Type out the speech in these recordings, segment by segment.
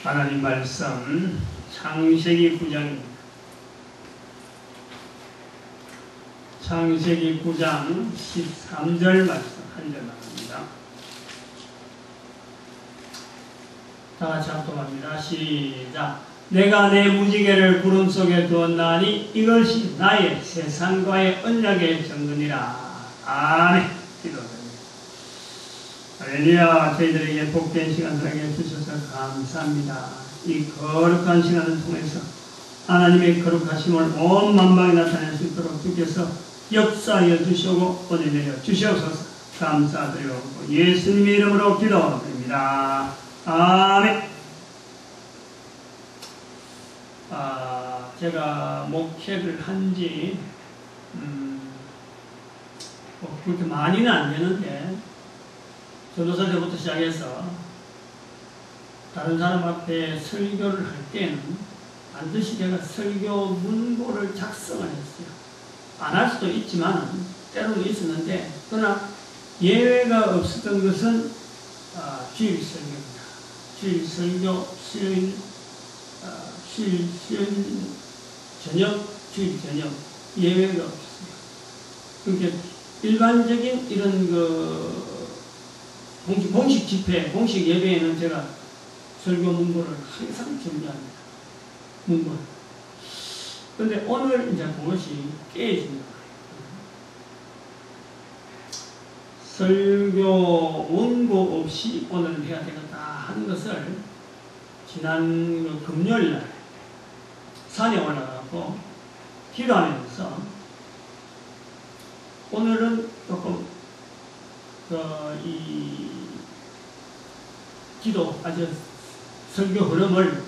하나님 말씀 창세기 9장입니다. 창세기 9장 13절 말씀 한 절 나갑니다. 다 같이 합독합니다. 시작. 내가 내 무지개를 구름 속에 두었나니 이것이 나의 세상과의 언약의 증거니라. 아멘. 기도드립니다. 할렐루야. 저희들에게 복된 시간을 하게 해주셔서 감사합니다. 이 거룩한 시간을 통해서 하나님의 거룩하심을 온 만방에 나타낼 수 있도록 주께서 역사하여 주시고 은혜 내려 주시옵소서. 감사드리고 예수님의 이름으로 기도드립니다. 아멘. 제가 목회를 한지 그렇게 많이는 안 되는데 전도사 때부터 시작해서 다른 사람 앞에 설교를 할 때는 반드시 제가 설교 문고를 작성을 했어요. 안 할 수도 있지만 때로는 있었는데, 그러나 예외가 없었던 것은 주일 설교입니다. 주일 설교, 수요일 저녁, 주일 저녁 예외가 없었어요. 그러니까 일반적인 이런 공식 집회, 공식 예배에는 제가 설교 문고를 항상 준비합니다. 문고를. 그런데 오늘 이제 그것이 깨집니다. 설교 문고 없이 오늘 해야 되겠다 하는 것을 지난 금요일 날 산에 올라가고 기도하면서 오늘은 조금 이 기도, 아주 설교 흐름을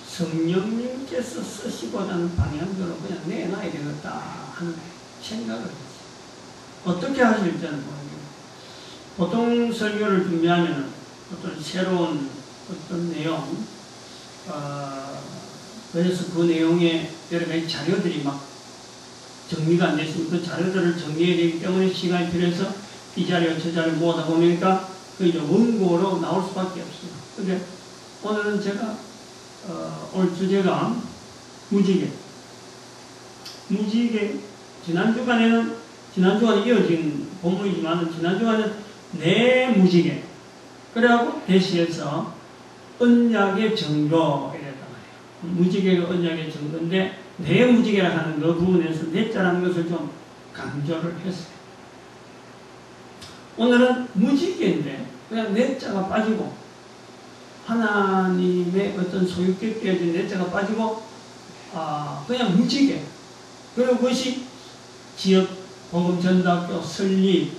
성령님께서 쓰시고자 하는 방향으로 그냥 내놔야 되겠다 하는 생각을 했어요. 어떻게 하실지는 모르겠어요. 보통 설교를 준비하면 어떤 새로운 어떤 내용, 그래서 그 내용에 여러 가지 자료들이 막 정리가 안 됐으면 그 자료들을 정리해야 되기 때문에 시간이 필요해서 이 자료 저 자료 모으다 보니까 그 이제 원고로 나올 수밖에 없어요. 근데 오늘은 제가 오늘 주제가 무지개. 지난주간에 이어진 본문이지만 지난주간은 내 무지개. 그래갖고 대시해서 언약의 증거 이랬단 말이에요. 무지개가 언약의 증거인데 내 무지개라 하는 그 부분에서 내자라는 것을 좀 강조를 했어요. 오늘은 무지개인데 그냥 내자가 빠지고 하나님의 어떤 소유께 껴진 내자가 빠지고 그냥 무지개. 그리고 그것이 지역 복음 전도학교 설립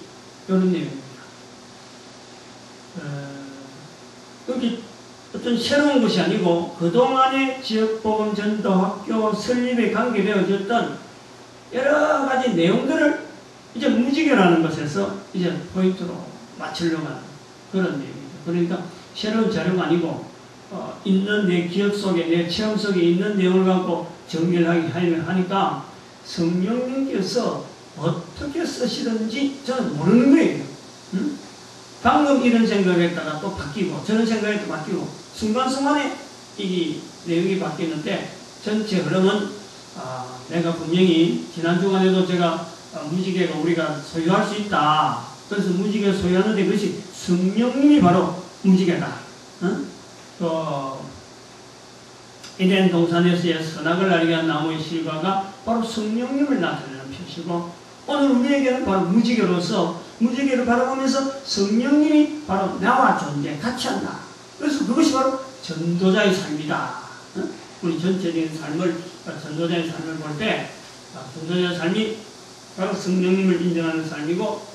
이런 내용입니다. 그렇게 어떤 새로운 것이 아니고 그동안의 지역 복음 전도학교 설립에 관계되어졌던 여러 가지 내용들을 이제 무지개라는 것에서 이제 포인트로 맞추려고 하는 그런 내용입니다. 그러니까 새로운 자료가 아니고 있는 내 기억 속에, 내 체험 속에 있는 내용을 갖고 정리를 하니까 성령님께서 어떻게 쓰시는지 저는 모르는 거예요. 방금 이런 생각을 했다가 또 바뀌고 저런 생각이 또 바뀌고 순간순간에 이 내용이 바뀌는데 전체 흐름은 내가 분명히 지난 주간에도 제가 무지개가 우리가 소유할 수 있다. 그래서 무지개를 소유하는데 그것이 성령님이 바로 무지개다. 에덴 동산에서의 선악을 알게 한 나무의 실과가 바로 성령님을 나타내는 표시고 오늘 우리에게는 바로 무지개로서 무지개를 바라보면서 성령님이 바로 나와 존재, 같이 한다. 그래서 그것이 바로 전도자의 삶이다. 우리 전체적인 삶을, 전도자의 삶을 볼 때 전도자의 삶이 바로 성령님을 인정하는 삶이고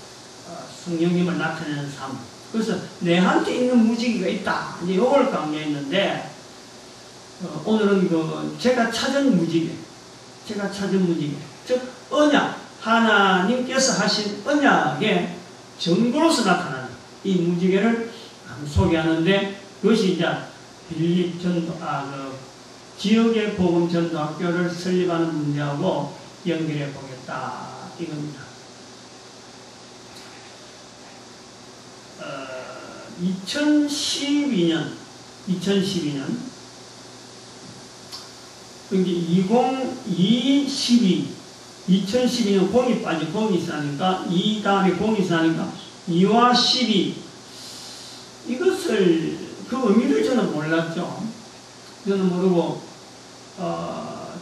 성령님을 나타내는 삶. 그래서 내한테 있는 무지개가 있다. 이제 이걸 강조했는데 오늘은 제가 찾은 무지개. 즉 언약. 하나님께서 하신 언약의 증거로서 나타나는 이 무지개를 소개하는데 그것이 이제 빌립 전도, 지역의 복음 전도학교를 설립하는 문제하고 연결해 보겠다. 이겁니다. 2012년 그러니까 2012년 공이 빠진 공이 있으니까 2 다음에 공이 있으니까 2와 12 이것을 그 의미를 저는 몰랐죠. 저는 모르고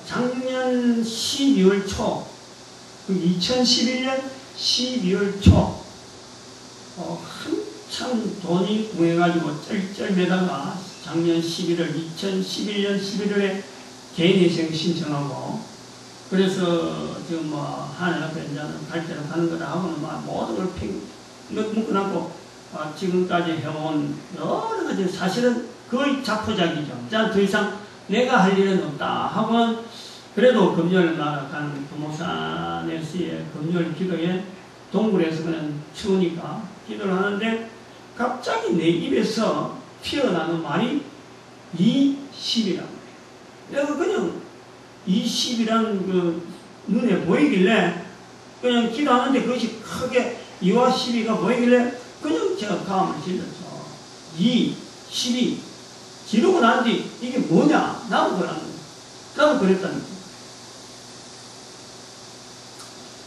작년 12월 초 2011년 12월 초 한참 돈이 구해가지고 쩔쩔매다가 작년 2011년 11월에 개인회생 신청하고 그래서 지금 뭐 하늘 앞에 이제는 발대로 가는 거다 하고는 막 모든 걸 묶어놨고 지금까지 해온 여러 가지 사실은 거의 자포자기죠. 자, 더 이상 내가 할 일은 없다 하고는 그래도 금요일마다 가는 금호산에서의 금요일 기도에 동굴에서 그냥 추우니까 기도를 하는데 갑자기 내 입에서 튀어나오는 말이 20이라고. 내가 그냥 20이라는 그 눈에 보이길래 그냥 기도하는데 그것이 크게 2와 12가 보이길래 그냥 제가 감을 질렀죠. 2, 12 지르고 난 뒤 이게 뭐냐? 나도 그러는 거야. 나도 그랬다는 거야.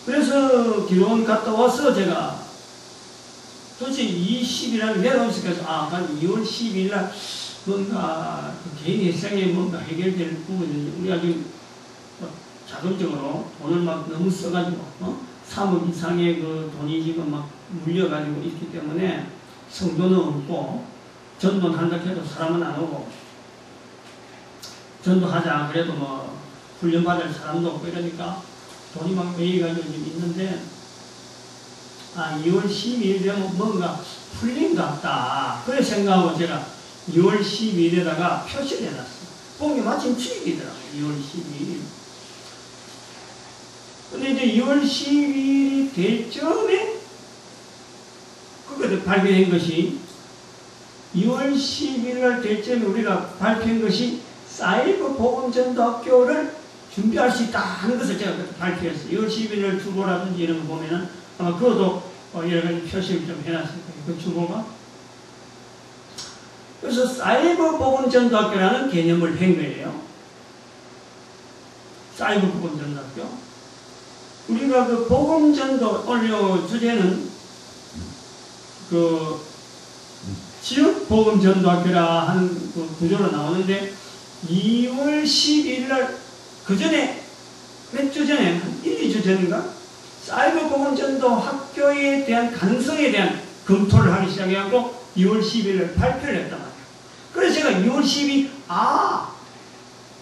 그래서 기도원 갔다 와서 제가 도대체 20이라는 내려오면서 그래서 한 2월 12일 날 뭔가 그 개인 일상에 뭔가 해결될 부분이 우리가 지금 자금적으로 돈을 막 너무 써가지고 3억 이상의 그 돈이 지금 막 물려가지고 있기 때문에 성도는 없고 전도는 한다 해도 사람은 안 오고 전도하자 그래도 뭐 훈련받을 사람도 없고 이러니까 돈이 막 매여가지고 있는데 2월 12일 되면 뭔가 풀린 것 같다. 그래 생각하고 제가 2월 12일에다가 표시를 해놨어요. 본 게 마침 주일이더라고요. 2월 12일. 근데 이제 2월 12일이 될 쯤에 그것을 발견한 것이 2월 12일 날 될 쯤에 우리가 발표한 것이 사이버 복음전도학교를 준비할 수 있다 하는 것을 제가 발표했어요. 2월 12일 날 주보라든지 이런 거 보면은 아마 그것도 여러 가지 표시를 좀 해놨을 거예요. 그 주보가. 그래서 사이버 복음전도학교라는 개념을 한 거예요. 사이버 복음전도학교. 우리가 그 복음전도 오늘 주제는 그 지역 복음전도학교라 하는 그 구조로 나오는데 2월 12일 날 그 전에 몇 주 전에 한 1, 2주 전인가 사이버 복음전도 학교에 대한 가능성에 대한 검토를 하기 시작해갖고 2월 12일 날 발표를 했단 말이에요. 그래서 제가 2월 12일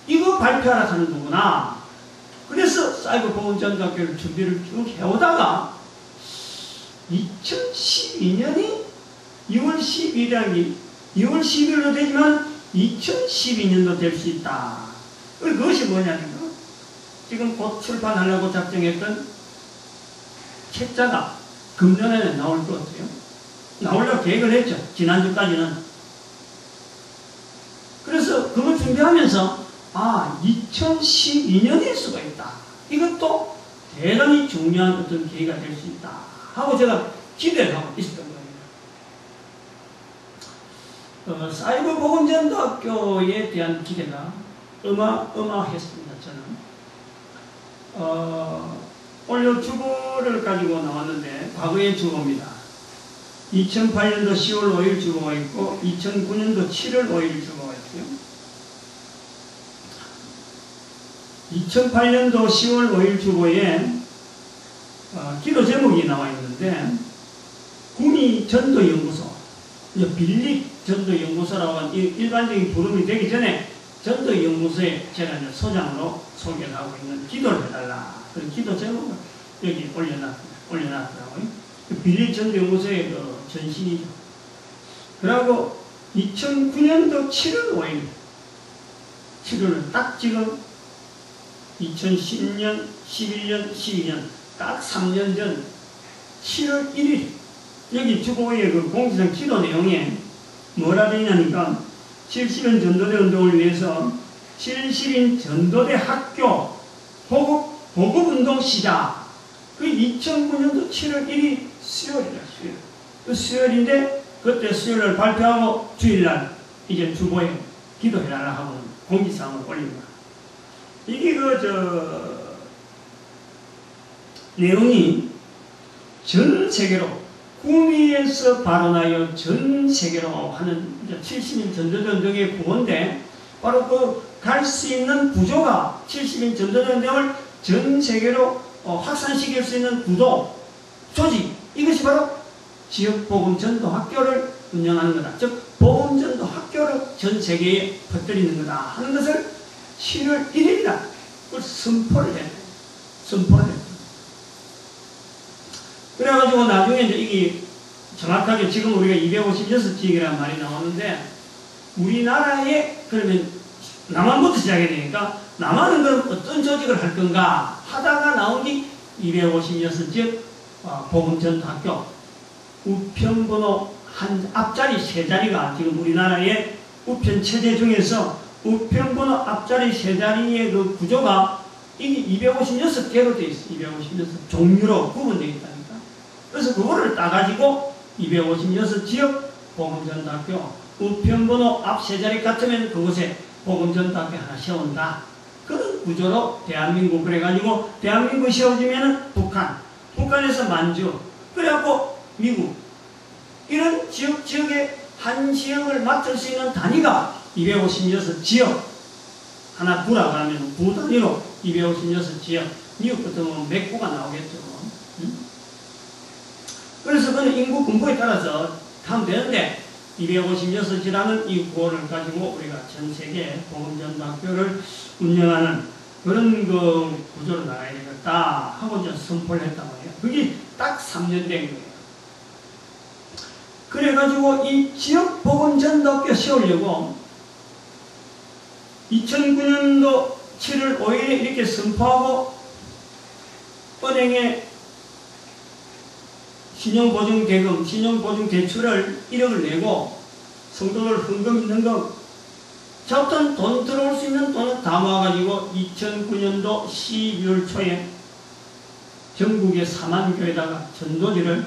이거 발표하라 하는 거구나. 그래서 사이버 복음전도학교를 준비를 쭉 해오다가 2012년이 2월 12일이 2월 12일로 되지만 2012년도 될 수 있다. 그것이 뭐냐면 지금 곧 출판하려고 작정했던 책자가 금년에 나올 것 같아요. 나오려고 계획을 했죠. 지난주까지는. 그래서 그걸 준비하면서 2012년일 수가 있다. 이것도 대단히 중요한 어떤 계기가 될 수 있다. 하고 제가 기대를 하고 있었던 거예요. 사이버 복음전도학교에 대한 기대가 어마어마했습니다. 저는. 오늘 주보를 가지고 나왔는데 과거의 주보입니다. 2008년도 10월 5일 주보가 있고 2009년도 7월 5일 주보가 있고요. 2008년도 10월 5일 주보에 기도 제목이 나와 있는데 구미 전도연구소, 빌립 전도연구소라고 하는 일반적인 부름이 되기 전에 전도연구소에 제가 이제 소장으로 소개를 하고 있는 기도를 해달라. 그 기도 제목을 여기 올려놨더라고요. 빌립 전도연구소의 그 전신이죠. 그리고 2009년도 7월 5일, 7월은 딱 지금 2010년, 11년, 12년, 딱 3년 전 7월 1일, 여기 주보의 그 공지상 기도 내용에 뭐라 되냐니까 70인 전도대 운동을 위해서 70인 전도대 학교 보급운동 시작. 그 2009년도 7월 1일 수요일이다, 수요일. 그 수요일인데 그때 수요일을 발표하고 주일날 이제 주보에 기도해달라 하고 공지사항을 올립니다. 이게 내용이 전 세계로 구미에서 발언하여 전 세계로 하는 70인 전도전쟁의 구호인데 바로 갈 수 있는 구조가 70인 전도전쟁을 전 세계로 확산시킬 수 있는 구도, 조직, 이것이 바로 지역복음전도학교를 운영하는 거다. 즉 복음전도학교를 전 세계에 퍼뜨리는 거다 하는 것을 7월 1일날 선포를 했다. 그래가지고 나중에 이제 이게 정확하게 지금 우리가 256지역이라는 말이 나오는데 우리나라에 그러면 남한부터 시작해야 되니까 남한은 그럼 어떤 조직을 할 건가 하다가 나온 게 256지역 복음전도학교 우편번호 한 앞자리 3자리가 지금 우리나라의 우편 체제 중에서 우편번호 앞자리 3자리의 그 구조가 이게 256개로 되어 있어. 256 종류로 구분되어 있다니까. 그래서 그거를 따가지고 256지역 복음전도학교 우편번호 앞 3자리 같으면 그곳에 복음전도학교 하나 세운다. 그런 구조로 대한민국 그래가지고 대한민국 세워지면은 북한에서 만주 그래갖고 미국 이런 지역에 한 지역을 맡을 수 있는 단위가 256지역 하나 구라고 하면 구 단위로 256지역 미국 같은 경우는 몇 구가 나오겠죠. 그래서 그는 인구 분포에 따라서 하면 되는데 256지라는 이 구호를 가지고 우리가 전 세계 복음전도학교를 운영하는 그런 그 구조로 나가야 되겠다 하고 이제 선포를 했단 말이에요. 그게 딱 3년 된 거예요. 그래가지고 이 지역 복음전도학교 세우려고 2009년도 7월 5일에 이렇게 선포하고 은행에 신용보증대금, 신용보증대출을 1억을 내고 성도들 헌금 잡던 돈 들어올 수 있는 돈을 다 모아가지고 2009년도 12월 초에 전국의 4만 교회에다가 전도지를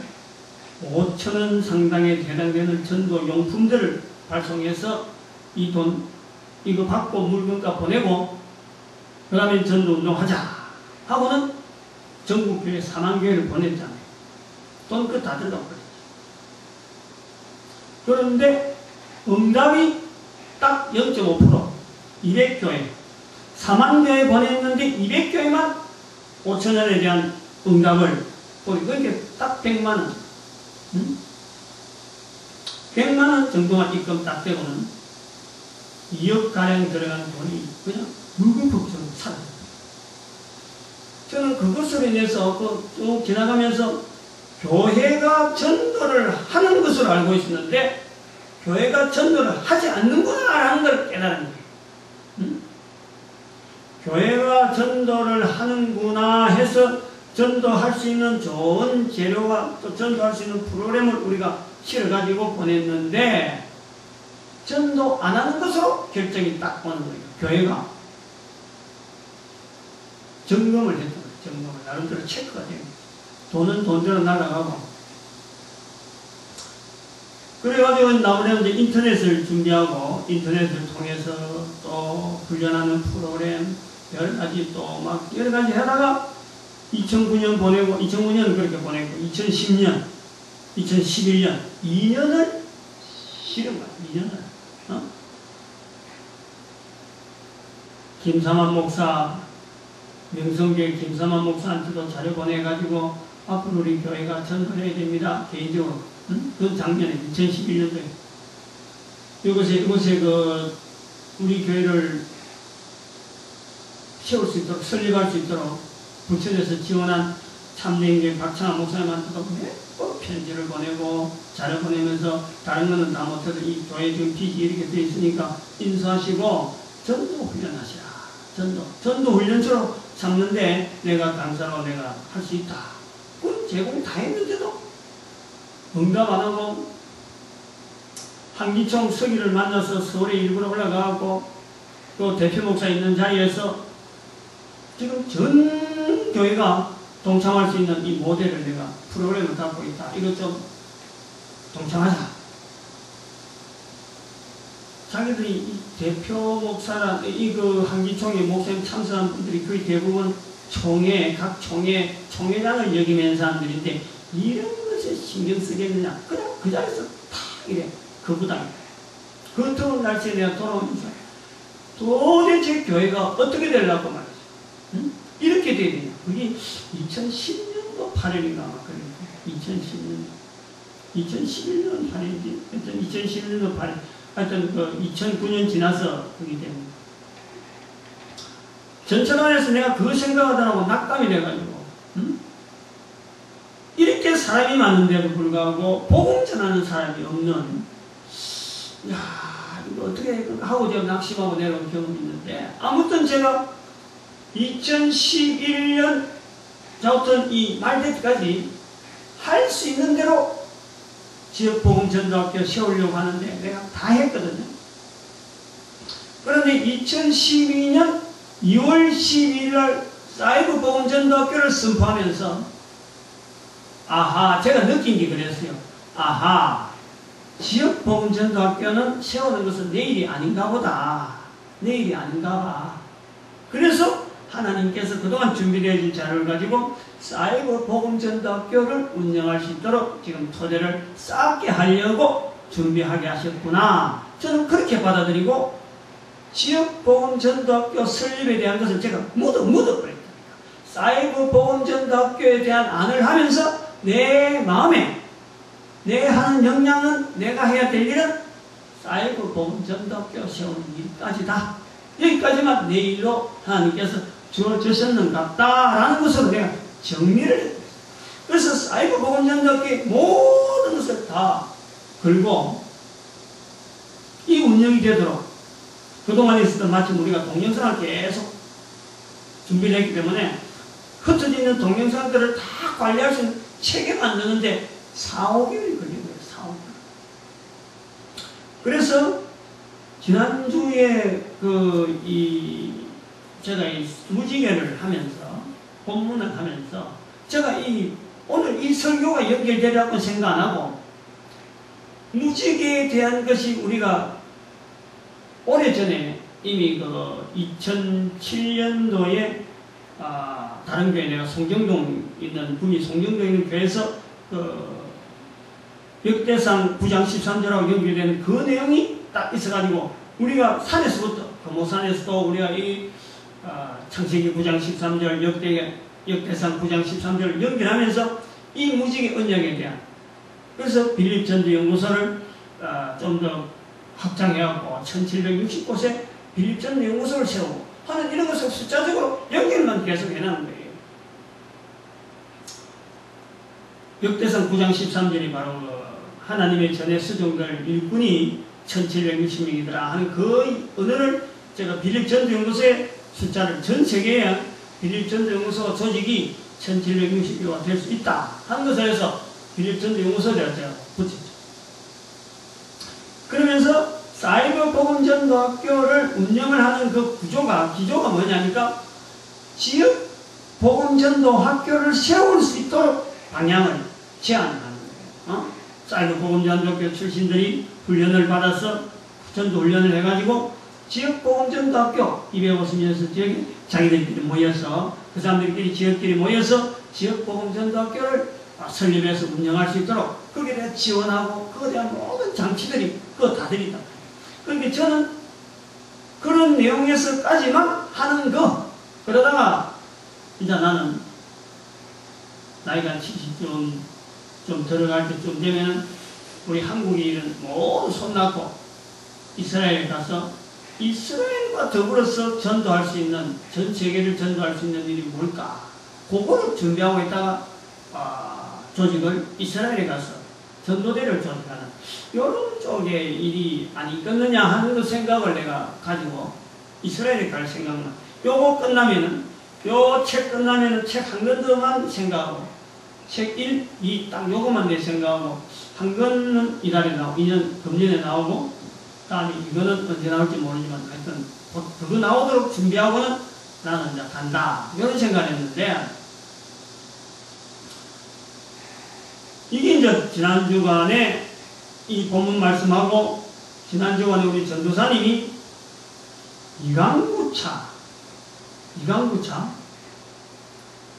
5천원 상당에 해당되는 전도용품들을 발송해서 이 돈 이거 받고 물건값 보내고 그 다음에 전도운동하자 하고는 전국교회 4만 교회를 보냈잖아요. 돈 그거 다 들어가 버렸죠. 그런데 응답이 딱 0.5% 200교회 4만 교회 보냈는데 200교회만 5천원에 대한 응답을 그러니까 딱 100만원 100만원 정도만 입금 딱 되고는 2억가량 들어가는 돈이 그냥 물금폭처럼 사라져요. 저는 그것으로 인해서 쭉 지나가면서 교회가 전도를 하는 것으로 알고 있었는데 교회가 전도를 하지 않는구나라는 걸 깨달은 거예요. 교회가 전도를 하는구나 해서 전도할 수 있는 좋은 재료와 또 전도할 수 있는 프로그램을 우리가 실어가지고 보냈는데 전도 안 하는 것으로 결정이 딱 오는 거예요. 교회가 점검을 했던 거예요. 점검을 나름대로 체크가 되는 거예요. 돈은 돈대로 날아가고 그래가지고 나머지는 이제 인터넷을 준비하고 인터넷을 통해서 또 훈련하는 프로그램 여러가지 또 막 여러가지 하다가 2009년 보내고 2009년 그렇게 보내고 2010년 2011년 2년을 싫은 거야. 2년을 김삼환 목사 명성교회 김삼환 목사한테도 자료 보내가지고 앞으로 우리 교회가 전도를 해야 됩니다. 개인적으로 그 작년에 2011년도에 이곳에 우리 교회를 세울 수 있도록 설립할 수 있도록 부천에서 지원한 참여인교회 박창환 목사님한테도 몇 편지를 보내고 자료 보내면서 다른 거는 다 못해도 이 교회 지금 빚이 이렇게 돼 있으니까 인수하시고 전도 훈련하시라. 전도 훈련처럼 삼는데 내가 강사로 내가 할 수 있다. 그건 제공 다 했는데도 응답 안 하고 한기총 서기를 만나서 서울에 일부러 올라가고 또 대표 목사 있는 자리에서 지금 전 교회가 동참할 수 있는 이 모델을 내가 프로그램을 갖고 있다. 이것 좀 동참하자. 자기들이 이 대표 목사란, 그 한기총회 목사님 참석한 분들이 거의 대부분 각 총회장을 역임한 사람들인데, 이런 것에 신경 쓰겠느냐. 그냥 그 자리에서 탁 이래. 거부당해. 그 더운 날씨에 내가 돌아오면서 도대체 교회가 어떻게 되려고 말이지. 응? 이렇게 돼야 되냐. 그게 2010년도 8월인가 막 그랬는데, 2011년 8월인지, 하여튼 2011년도 8월, 하여튼 그 2009년 지나서 그게 됩니다. 전천안에서 내가 그거 생각하더라고 낙담이 돼가지고, 응? 이렇게 사람이 많은데도 불구하고 복음 전하는 사람이 없는, 야, 이거 어떻게 하고 제가 낙심하고 내려온 경험이 있는데, 아무튼 제가 2011년 아무튼 이 말대까지 할 수 있는 대로 지역복음전도학교 세우려고 하는데 내가 다 했거든요. 그런데 2012년 2월 12일 날 사이버 복음전도학교를 선포하면서 아하, 제가 느낀 게 그랬어요. 아하, 지역복음전도학교는 세우는 것은 내일이 아닌가 보다. 내일이 아닌가 봐. 그래서 하나님께서 그동안 준비되어 진 자료를 가지고 사이버 복음전도학교를 운영할 수 있도록 지금 토대를 쌓게 하려고 준비하게 하셨구나. 저는 그렇게 받아들이고 지역복음전도학교 설립에 대한 것을 제가 묻어버렸다. 사이버 복음전도학교에 대한 안을 하면서 내 마음에 내 하는 역량은 내가 해야 될 일은 사이버 복음전도학교 세우는 일까지다. 여기까지만 내 일로 하나님께서 주어주셨는갑다라는 것으로 내가 정리를 했어요. 그래서 사이버 복음전도학교의 모든 것을 다 걸고 이 운영이 되도록 그동안 있었던 마침 우리가 동영상을 계속 준비를 했기 때문에 흩어져 있는 동영상들을 다 관리할 수 있는 체계 만드는데 4~5개월이 걸린 거예요. 4~5개월. 그래서 지난주에 제가 이 무지개를 하면서 본문을 하면서 제가 오늘 이 설교가 연결되라고 생각 안 하고 무지개에 대한 것이 우리가 오래전에 이미 2007년도에 다른 교회 내가 송정동 있는 교회에서 역대상 9장 13절하고 연결되는 그 내용이 딱 있어가지고 우리가 산에서부터 금호산에서도 우리가 창세기 9장 13절 역대상 9장 13절을 연결하면서 이 무지개 언약에 대한 그래서 빌립전도연구소를 좀 더 확장해갖고 1760곳에 빌립전도연구소를 세우고 하는 이런 것을 숫자적으로 연결만 계속 해나가는 거예요. 역대상 9장 13절이 바로 하나님의 전에 수종될 일꾼이 1760명이더라 하는 그 언어를 제가 빌립전도연구소의 숫자를 전 세계에 빌립전도연구소 조직이 1760개가 될 수 있다 하는 것을 해서 빌립전도연구소에 제가 붙였죠. 그러면서 사이버 복음전도학교를 운영을 하는 그 기조가 뭐냐니까 지역 복음전도학교를 세울 수 있도록 방향을 제안하는 거예요. 사이버 복음전도학교 출신들이 훈련을 받아서 전도 훈련을 해가지고 지역 복음전도학교 250년 지역에 자기들끼리 모여서 그 사람들끼리 지역끼리 모여서 지역 복음전도학교를 설립해서 운영할 수 있도록 거기에 대해 지원하고 그거에 대한 모든 장치들이 그거 다 드린다. 그러니까 저는 그런 내용에서까지만 하는 거 그러다가 이제 나는 나이가 70좀 들어갈 때쯤 되면은 우리 한국인은 모두 손 놓고 이스라엘에 가서 이스라엘과 더불어서 전도할 수 있는 전 세계를 전도할 수 있는 일이 뭘까? 그거를 준비하고 있다가 조직을 이스라엘에 가서 전도대를 조직하는 이런 쪽의 일이 아니겠느냐 하는 생각을 내가 가지고 이스라엘에 갈 생각만. 요거 끝나면은 요 책 끝나면은 책 한 권만 생각하고 책 1, 2 딱 요거만 내 생각하고 한 권은 이달에 나오고 금년에 나오고 다음에 이거는 언제 나올지 모르지만 하여튼 그거 나오도록 준비하고는 나는 이제 간다 이런 생각을 했는데 이게 이제 지난 주간에 이 본문 말씀하고 지난주간에 우리 전도사님이 이강구차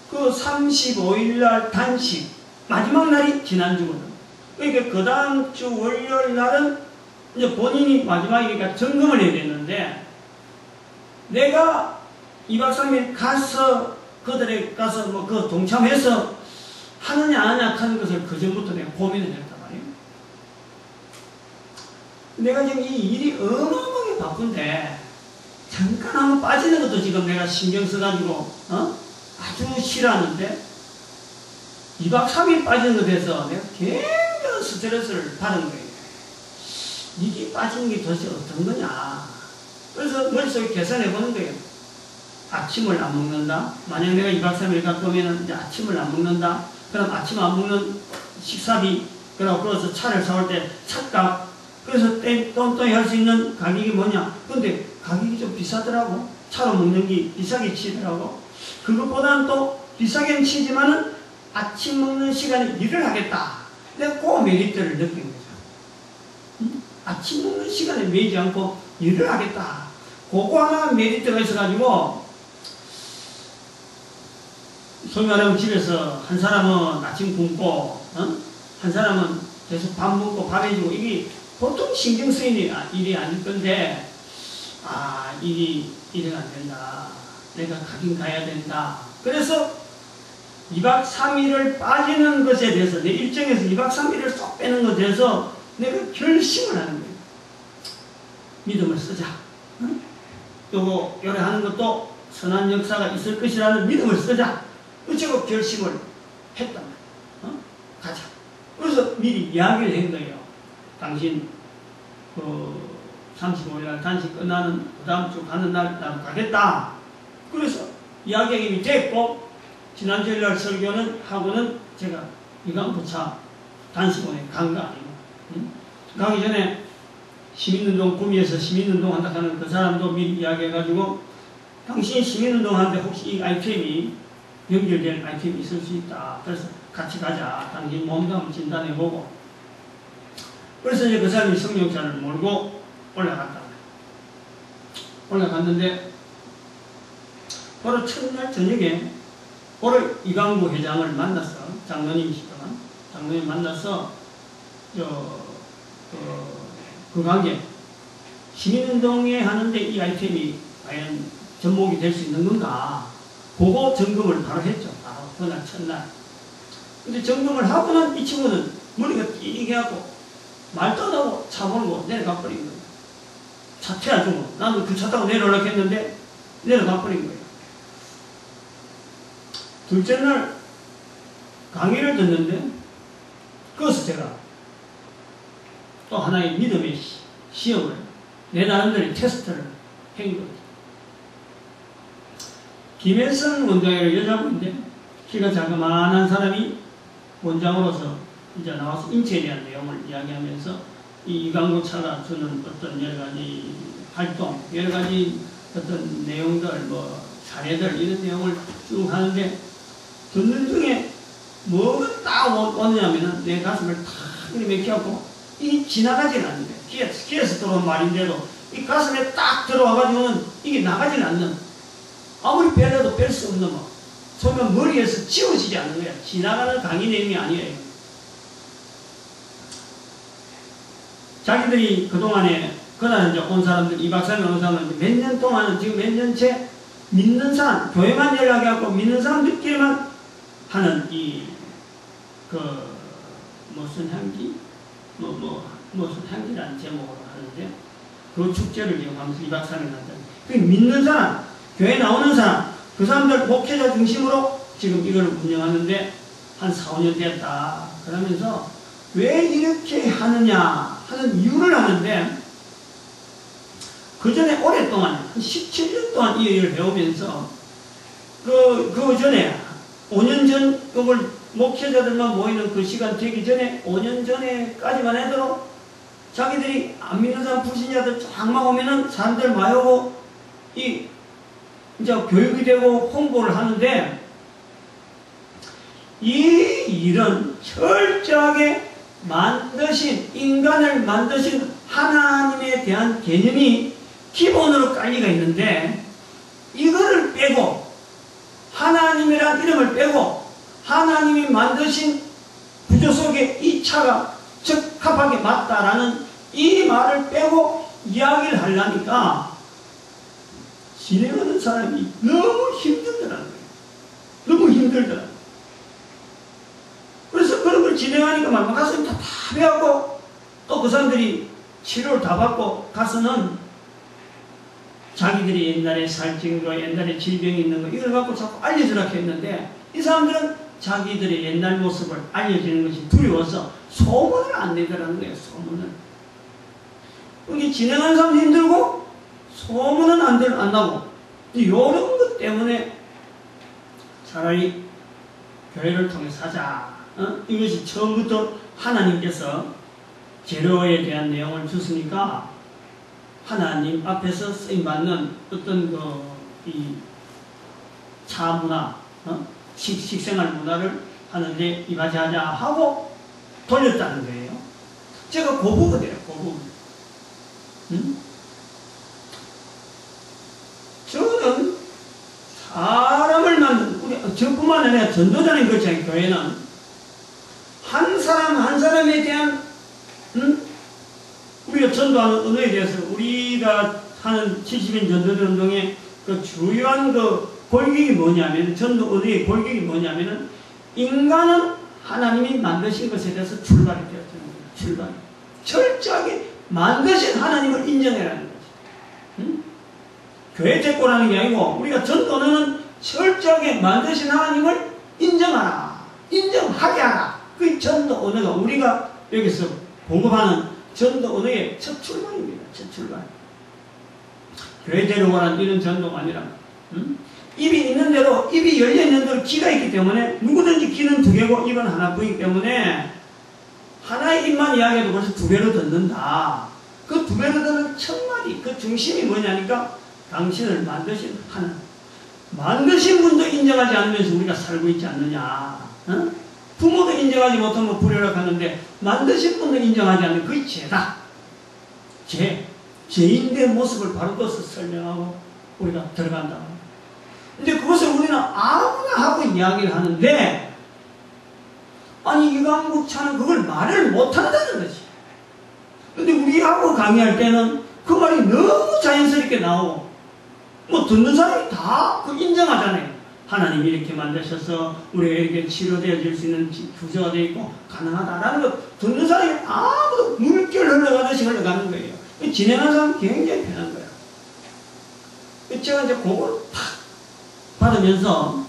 그 35일날 단식 마지막 날이 지난주거든. 그러니까 그 다음 주 월요일 날은 이제 본인이 마지막이니까 점검을 해야 되는데, 내가 2박 3일 가서 그들에 가서 뭐 그 동참해서 하느냐 안 하느냐 하는 것을 그 전부터 내가 고민을 했단 말이에요. 내가 지금 이 일이 어마어마하게 바쁜데 잠깐 한번 빠지는 것도 지금 내가 신경 써가지고 아주 싫어하는데 2박 3일 빠지는 것에 대해서 내가 굉장히 스트레스를 받은 거예요. 이게 빠지는 게 도대체 어떤 거냐. 그래서 머릿속에 계산해 보는 거예요. 아침을 안 먹는다. 만약 내가 2박 3일 갔다 오면 이제 아침을 안 먹는다. 그럼 아침 안 먹는 식사비, 그래서 차를 사올 때 차값, 그래서 똔똔이 할 수 있는 가격이 뭐냐. 근데 가격이 좀 비싸더라고. 차로 먹는 게 비싸게 치더라고. 그것보다는 또 비싸게 치지만은 아침 먹는 시간에 일을 하겠다. 내가 그 메리트를 느낀 거죠. 아침 먹는 시간에 매이지 않고 일을 하겠다. 그거 하나 메리트가 있어가지고, 소위 말하면 집에서 한 사람은 아침 굶고, 한 사람은 계속 밥 먹고 밥 해주고, 이게 보통 신경 쓰이는 일이 아닐 건데, 일이 안 된다. 내가 가긴 가야 된다. 그래서 2박 3일을 빠지는 것에 대해서, 내 일정에서 2박 3일을 쏙 빼는 것에 대해서 내가 결심을 하는 거예요. 믿음을 쓰자. 요거, 요래 하는 것도 선한 역사가 있을 것이라는 믿음을 쓰자. 어쩌고 결심을 했단 말이에요. 가자. 그래서 미리 이야기를 한 거예요. 당신, 35일날 단식 끝나는 그 다음 주 가는 날 나도 가겠다. 그래서 이야기가 됐고, 지난주일날 설교는 하고는 제가 이강구차 단식원에 간 거 아니고, 가기 전에 시민운동, 구미에서 시민운동 한다 하는 그 사람도 미리 이야기해가지고, 당신이 시민운동 하는데 혹시 이 아이템이 연결된 아이템이 있을 수 있다. 그래서 같이 가자. 당신 몸도 한번 진단해보고. 그래서 이제 그 사람이 성령차를 몰고 올라갔다. 올라갔는데, 바로 첫날 저녁에, 바로 이강구 회장을 만났어. 장로님이시더만. 장로님 만나서, 그 관계, 시민운동에 하는데 이 아이템이 과연 접목이 될 수 있는 건가? 그거 점검을 바로 했죠. 바로 그날 첫날. 근데 점검을 하고는 이 친구는 머리가 띵해갖고 말도 안 하고 차 몰고 내려가 버린 거예요. 차 태워주고. 나는 그 차 타고 내려오려고 했는데 내려가 버린 거예요. 둘째 날 강의를 듣는데, 그것을 제가 또 하나의 믿음의 시험을, 내 나름대로 테스트를 한 거죠. 김혜선 원장이라는 여자분인데, 키가 자그마한 사람이 원장으로서 이제 나와서 인체에 대한 내용을 이야기하면서 이 이강구차가 주는 어떤 여러 가지 활동, 여러 가지 어떤 내용들, 뭐 사례들, 이런 내용을 쭉 하는데, 듣는 중에 뭐가 딱 오느냐면은 내 가슴을 탁 맥혀갖고, 이 지나가지는 않는데, 귀에서 들어온 말인데도 이 가슴에 딱 들어와가지고는 이게 나가지는 않는, 아무리 빼려도 뺄 수 없는 뭐, 소면 머리에서 지워지지 않는 거야. 지나가는 강의 내용이 아니에요. 자기들이 그동안에, 그날 이제 온 사람들, 2박 3일 온 사람들, 몇 년 동안은 지금 몇 년째 믿는 사람, 교회만 연락해갖고 믿는 사람들끼리만 하는 무슨 향기? 무슨 향기라는 제목으로 하는데, 그 축제를 지금 하면서 2박 3일 한다. 그 믿는 사람, 교회 나오는 사람, 그 사람들 목회자 중심으로 지금 이걸 운영하는데 한 4, 5년 됐다. 그러면서 왜 이렇게 하느냐 하는 이유를 하는데, 그 전에 오랫동안, 한 17년 동안 이 일을 배우면서, 그 전에, 5년 전, 이걸 목회자들만 모이는 그 시간 되기 전에, 5년 전에까지만 해도 자기들이 안 믿는 사람, 불신자들 쫙막 오면은 사람들 많이 오고, 이제 교육이 되고 홍보를 하는데, 이 일은 철저하게 인간을 만드신 하나님에 대한 개념이 기본으로 깔리가 있는데, 이거를 빼고 하나님이란 이름을 빼고 하나님이 만드신 구조 속에 이 차가 적합하게 맞다라는 이 말을 빼고 이야기를 하려니까 진행하는 사람이 너무 힘들더라는 거예요. 너무 힘들더라고요. 그래서 그런 걸 진행하니까 막 가서 다 배웠고, 또 그 사람들이 치료를 다 받고 가서는 자기들이 옛날에 살찐 거, 옛날에 질병이 있는 거, 이걸 갖고 자꾸 알려주라고 했는데, 이 사람들은 자기들의 옛날 모습을 알려주는 것이 두려워서 소문을 안 내더라는 거예요. 소문을. 여기 진행하는 사람도 힘들고 소문은 안 나고, 이런 것 때문에 차라리 교회를 통해서 하자. 이것이 처음부터 하나님께서 제로에 대한 내용을 주시니까 하나님 앞에서 쓰임받는 어떤 이 차문화, 식생활 문화를 하는데 이바지하자 하고 돌렸다는 거예요. 제가 고부거든요, 고부. 저는 사람을 만든, 저뿐만 아니라 전도자는 그렇잖아요. 교회는 한 사람 한 사람에 대한 우리가 전도하는 언어에 대해서 우리가 하는 70인 전도자 운동의 그 주요한 그 골격이 뭐냐면, 전도 언어의 골격이 뭐냐면은, 인간은 하나님이 만드신 것에 대해서 출발이 되었다는 거예요. 출발. 철저하게 만드신 하나님을 인정해라는 거지. 교회 데리고라는 게 아니고, 우리가 전도 언어는 철저하게 만드신 하나님을 인정하라. 인정하게 하라. 그 전도 언어가 우리가 여기서 공급하는 전도 언어의 첫 출발입니다. 첫 출발. 교회 데려오라는 이런 전도가 아니라, 입이 있는 대로, 입이 열려있는 대로 귀가 있기 때문에, 누구든지 귀는 두 개고 입은 하나뿐이기 때문에 하나의 입만 이야기해도 벌써 두 배로 듣는다. 그 두 배로 듣는 첫마디, 그 중심이 뭐냐니까, 당신을 만드신 하나님. 만드신 분도 인정하지 않으면서 우리가 살고 있지 않느냐. 부모도 인정하지 못하면 불효라고 하는데, 만드신 분도 인정하지 않는 그게 죄다. 죄인의 모습을 바로 둬서 설명하고 우리가 들어간다. 근데 그것을 우리는 아무나 하고 이야기를 하는데, 아니 이광국차는 그걸 말을 못한다는 거지. 근데 우리하고 강의할 때는 그 말이 너무 자연스럽게 나오고, 뭐 듣는 사람이 다 그 인정하잖아요. 하나님이 이렇게 만드셔서 우리가 이렇게 치료되어 줄 수 있는 구조가 되어 있고 가능하다라는 거 듣는 사람이 아무도 물결 흘러가듯이 흘러가는 거예요. 진행하는 사람은 굉장히 편한 거예요. 제가 이제 그걸 팍 받으면서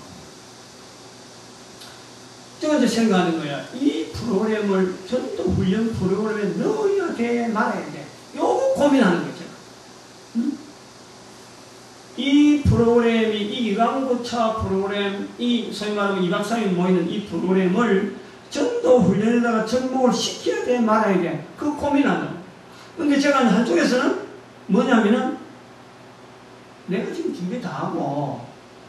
제가 이제 생각하는 거야. 이 프로그램을 전도 훈련 프로그램에 넣어야 돼, 말아야 돼. 요거 고민하는 거죠. 이 프로그램이, 이 이광구차 프로그램, 이 소위 말하면 2박 3일 모이는 이 프로그램을 전도 훈련에다가 접목을 시켜야 돼, 말아야 돼. 그 고민하는 거예요. 근데 제가 한쪽에서는 뭐냐면은, 내가 지금 준비 다 하고,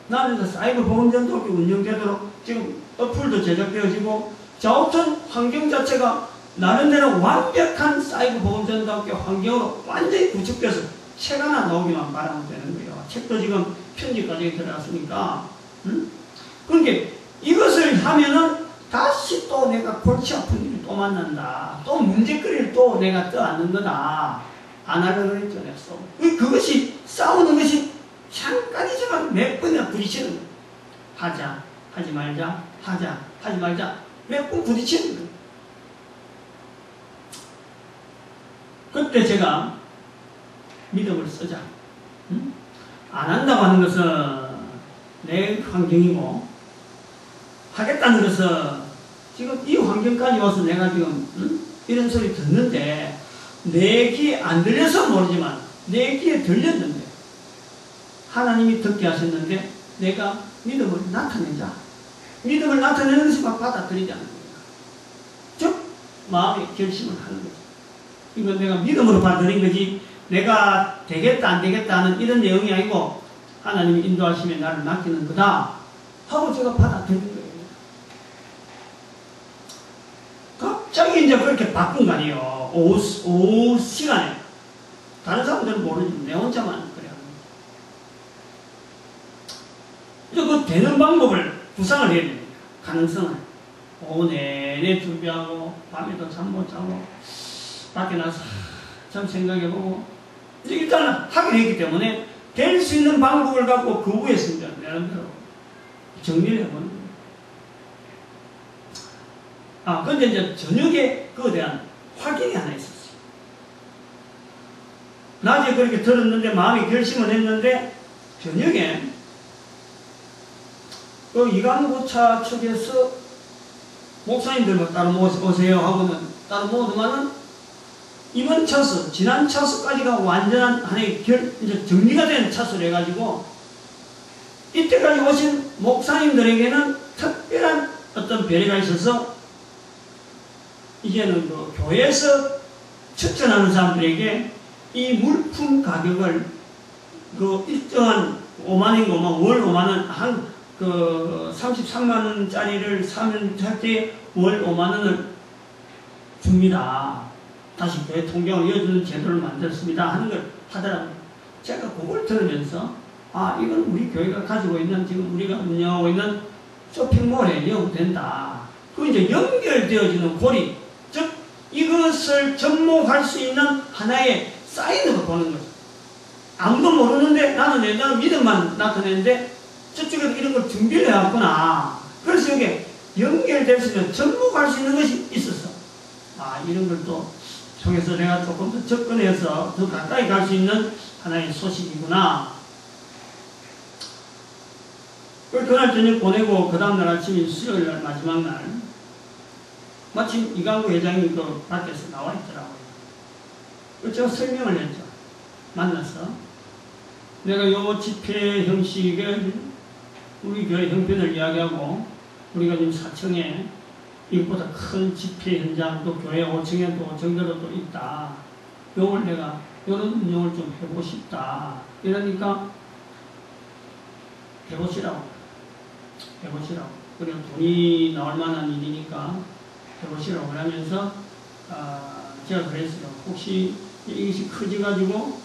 나는 사이버 보험전도학교 운영되도록 지금 어플도 제작되어지고, 자우천 환경 자체가 나름대로 완벽한 사이버 보험전도학교 환경으로 완전히 구축돼서 책 하나 나오기만 바라면 되는 거예요. 책도 지금 편집 과정에 들어갔으니까. 그러니까 이것을 하면은 다시 또 내가 골치 아픈 일이 또 만난다. 또 문제거리를 또 내가 떠안는 거다. 안 하려고 했죠, 내가. 그것이, 싸우는 것이 잠깐이지만 몇 번이나 부딪히는 거예요. 하자, 하지 말자, 하자, 하지 말자. 몇 번 부딪히는 거예요. 그때 제가 믿음을 쓰자. 안 한다고 하는 것은 내 환경이고, 하겠다는 것은 지금 이 환경까지 와서 내가 지금 이런 소리 듣는데, 내 귀에 안 들려서 모르지만 내 귀에 들렸는데, 하나님이 듣게 하셨는데 내가 믿음을 나타내자. 믿음을 나타내는 것이 막 받아들이자는 거예요. 즉 마음의 결심을 하는 거죠. 이건 내가 믿음으로 받아들인 거지, 내가 되겠다 안 되겠다 하는 이런 내용이 아니고, 하나님이 인도하시면 나를 맡기는 거다 하고 제가 받아들인 거예요. 갑자기 이제 그렇게 바꾼 거 아니에요. 오후 시간에. 다른 사람들은 모르지. 내 혼자만 그래요. 그 되는 방법을 구상을 해야 됩니다. 가능성을. 오후 내내 준비하고, 밤에도 잠 못 자고, 밖에 나서 참 생각해보고, 일단은 하긴 했기 때문에 될 수 있는 방법을 갖고 그 후에서 이제 나름대로 정리를 해보는 거예요. 근데 이제 저녁에 그거에 대한 확인이 하나 있었어요. 낮에 그렇게 들었는데 마음이 결심을 했는데 저녁에 그 이강구차 측에서 목사님들 따로 오세요 하고는 따로 모으더만은 이번 차수, 지난 차수까지가 완전한 하나의 이제 정리가 된 차수를 해가지고 이때까지 오신 목사님들에게는 특별한 어떤 배려가 있어서 이제는 그 교회에서 추천하는 사람들에게 이 물품 가격을 그 일정한 5만원이고 월 5만원 그 33만원짜리를 사면 할 때 월 5만원을 줍니다. 다시 교회 통장을 이어주는 제도를 만들었습니다. 하는 걸 하더라고요. 제가 그걸 들으면서 이건 우리 교회가 가지고 있는 지금 우리가 운영하고 있는 쇼핑몰에 이용된다. 그 이제 연결되어지는 고리, 즉 이것을 접목할 수 있는 하나의 사인으로 보는 거죠. 아무도 모르는데 나는 내가 믿음만 나타내는데 저쪽에도 이런 걸 준비를 해왔구나. 그래서 여기에 연결될 수 있는, 접목할 수 있는 것이 있었어. 이런 걸 또 통해서 내가 조금 더 접근해서 더 가까이 갈 수 있는 하나의 소식이구나. 그날 저녁 보내고 그 다음날 아침인 수요일날 마지막 날 마침 이강구 회장이 그 밖에서 나와 있더라고요. 제가 설명을 했죠. 만나서 내가 요 집회 형식을 우리 교회 형편을 이야기하고 우리가 지금 4층에 이것보다 큰 집회 현장도 교회 5층에도 정도로 또 있다. 요걸 내가 이런 운영을 좀 해보고 싶다. 이러니까 해보시라고. 그리고 돈이 나올 만한 일이니까 해보시라고 하면서 제가 그랬어요. 혹시 이것이 커져가지고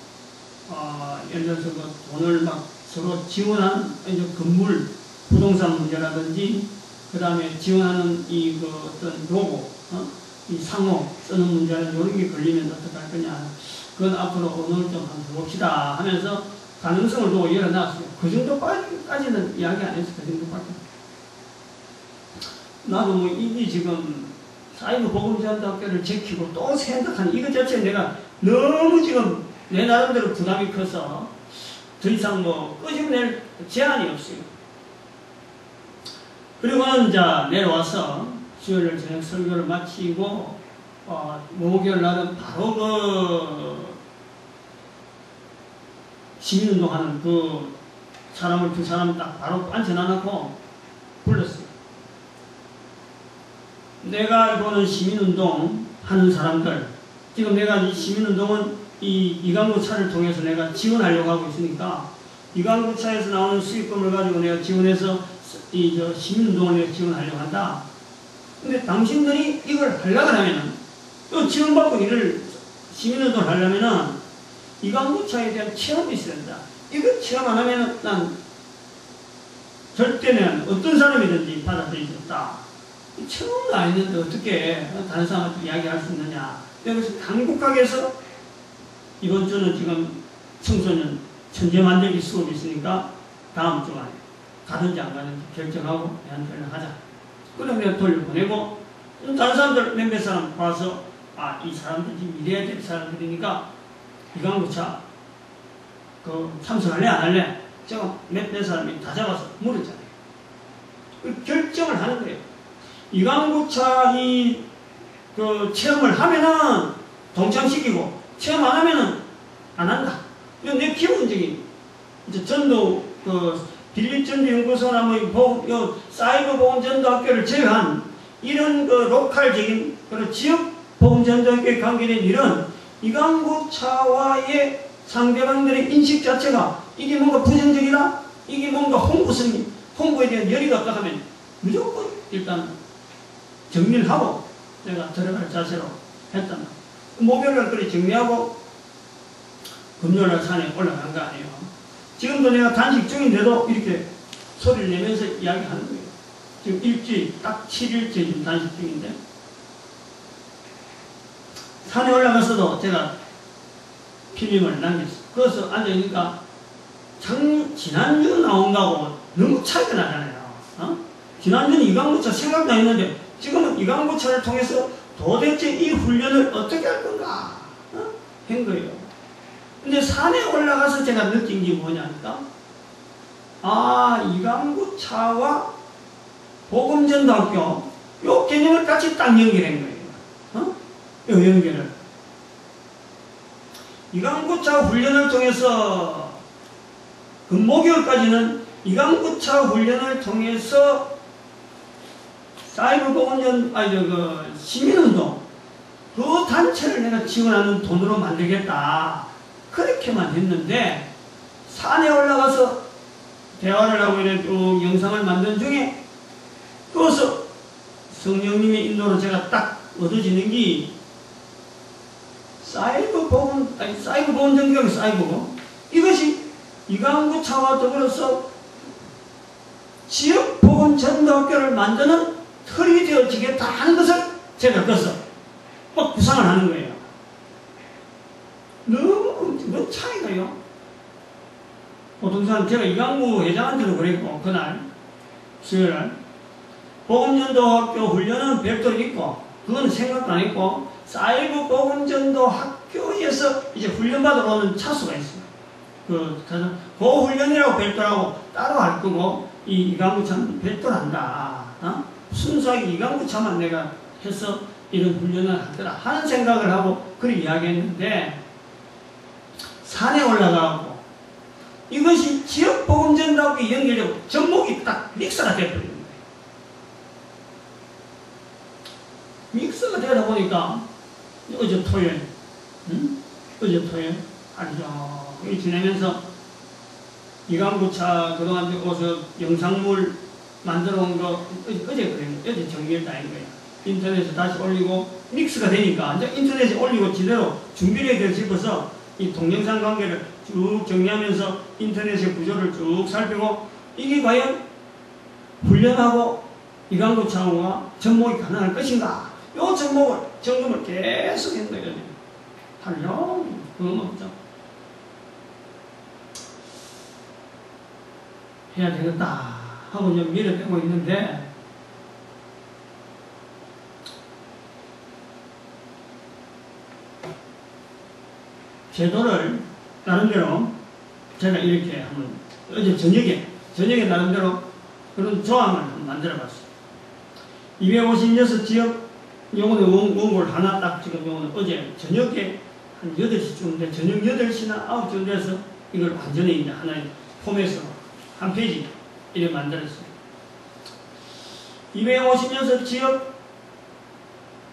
예를 들어서 그 돈을 막 서로 지원한 이제 건물 부동산 문제라든지 그 다음에 지원하는 이 그 어떤 로고 이 상호 쓰는 문제는 이런 게 걸리면 어떻게 할 거냐. 그건 앞으로 오늘 좀 한번 해봅시다 하면서 가능성을 두고 열어놨어요. 그 정도까지는 이야기 안 했어요. 그 정도밖에. 나도 뭐 이게 지금 사이버 보금자학교를 지키고 또 생각하는 이것 자체는 내가 너무 지금 내 나름대로 부담이 커서 더 이상 뭐 끄집어낼 제한이 없어요. 그리고는 이제 내려와서 수요일 저녁 설교를 마치고 목요일 날은 바로 그 시민운동하는 그 사람을 두 사람 딱 바로 앉혀놔놓고 불렀어요. 내가 보는 시민운동 하는 사람들, 지금 내가 이 시민운동은 이강구 차를 통해서 내가 지원하려고 하고 있으니까 이강구 차에서 나오는 수익금을 가지고 내가 지원해서 시민운동을 내가 지원하려고 한다. 근데 당신들이 이걸 하려고 하면은, 또 지원받고 일을 시민운동을 하려면은 이강구 차에 대한 체험이 있어야 된다. 이거 체험 안 하면은 난 절대 는 어떤 사람이든지 받아들일 수 없다. 체험도 안 했는데 어떻게 다른 사람한테 이야기할 수 있느냐. 그래서 강국학에서 이번 주는 지금 청소년 천재 만들기 수업이 있으니까 다음 주간에 가든지 안 가든지 결정하고 내한테 연락하자. 그럼 내가 돌려보내고 다른 사람들 몇몇 사람 봐서 이 사람들 지금 이래야 될 사람들이니까 이강구차 그 참석할래 안 할래? 제가 몇몇 사람이 다 잡아서 물었잖아요. 결정을 하는 거예요. 이강구차 그 체험을 하면은 동참시키고 체험 안 하면은 안 한다. 이건 내 기본적인 이제 전도 그 빌립전도연구소나 뭐 사이버 보건전도학교를 제외한 이런 그 로컬적인 그런 지역 보건전도학교에 관계된 일은 이강구차와의 상대방들의 인식 자체가 이게 뭔가 부정적이다, 이게 뭔가 홍보에 대한 열의가 없다 하면 무조건 일단 정리를 하고 내가 들어갈 자세로 했단 말이에요. 목요일날 그리 정리하고 금요일날 산에 올라간 거 아니에요. 지금도 내가 단식 중인데도 이렇게 소리를 내면서 이야기하는 거예요. 지금 일주일, 딱 7일째 지금 단식 중인데, 산에 올라가서도 제가 필름을 남겼어요. 거기서 앉아있으니까 지난주 나온 거하고 너무 차이가 나잖아요. 지난주는 이강구차 생각도 안 했는데 지금은 이강구차를 통해서 도대체 이 훈련을 어떻게 할 건가 한 거예요. 근데 산에 올라가서 제가 느낀 게 뭐냐니까, 이강구차와 복음전도학교 요 개념을 같이 딱 연결한 거예요. 요 연결을. 이강구차 훈련을 통해서 그 목요일까지는 이강구차 훈련을 통해서 사이버 복음전 시민운동 그 단체를 내가 지원하는 돈으로 만들겠다 그렇게만 했는데, 산에 올라가서 대화를 하고 이런 쭉 영상을 만든 중에 그것을 성령님의 인도로 제가 딱 얻어지는 게 사이버 복음 전교육 사이버고, 이것이 이강구차와 더불어서 지역 복음 전도학교를 만드는 틀이 되어지겠다 하는 것을 제가 그것을 막 구상을 하는 거예요. 너무 차이가요. 보통 사람, 제가 이강구 회장한테도 그랬고, 그날 수요일날 복음전도학교 훈련은 별도로 있고 그건 생각도 안 했고, 사이버 복음전도학교에서 이제 훈련받으러 오는 차수가 있어요. 그 훈련이라고 별도라고 따로 할 거고, 이강구차는 별도로 한다. 순수하게 이강구차만 내가 해서 이런 훈련을 하더라 하는 생각을 하고 그렇게 이야기했는데, 산에 올라가고 이것이 지역 복음전도학교 연결되고 접목이 딱 믹스가 되어버리는 거예요. 믹스가 되다 보니까 어제 토요일 아니죠. 지내면서 이강구차 그동안 어서 영상물 만들어 온 거 어제 그래요. 어제 정리를 다 한 거예요. 인터넷에 다시 올리고 믹스가 되니까 이제 인터넷에 올리고 제대로 준비를 해야 될 싶어서 이 동영상 관계를 쭉 정리하면서 인터넷의 구조를 쭉 살피고, 이게 과연 훈련하고 이강구차와 접목이 가능할 것인가, 요 점검을 계속 했는 거예요. 하루 종일 그것만 보자. 해야 되겠다 하고 좀 밀어내고 있는데, 제도를 나름대로 제가 이렇게 한번 어제 저녁에 나름대로 그런 조항을 한번 만들어 봤어요. 256 지역 요거는 원고를 하나 딱 지금 요거는 어제 저녁에 한 8시쯤인데 저녁 8시나 9시쯤 돼서 이걸 완전히 이제 하나의 폼에서 한 페이지 이렇게 만들었어요. 256 지역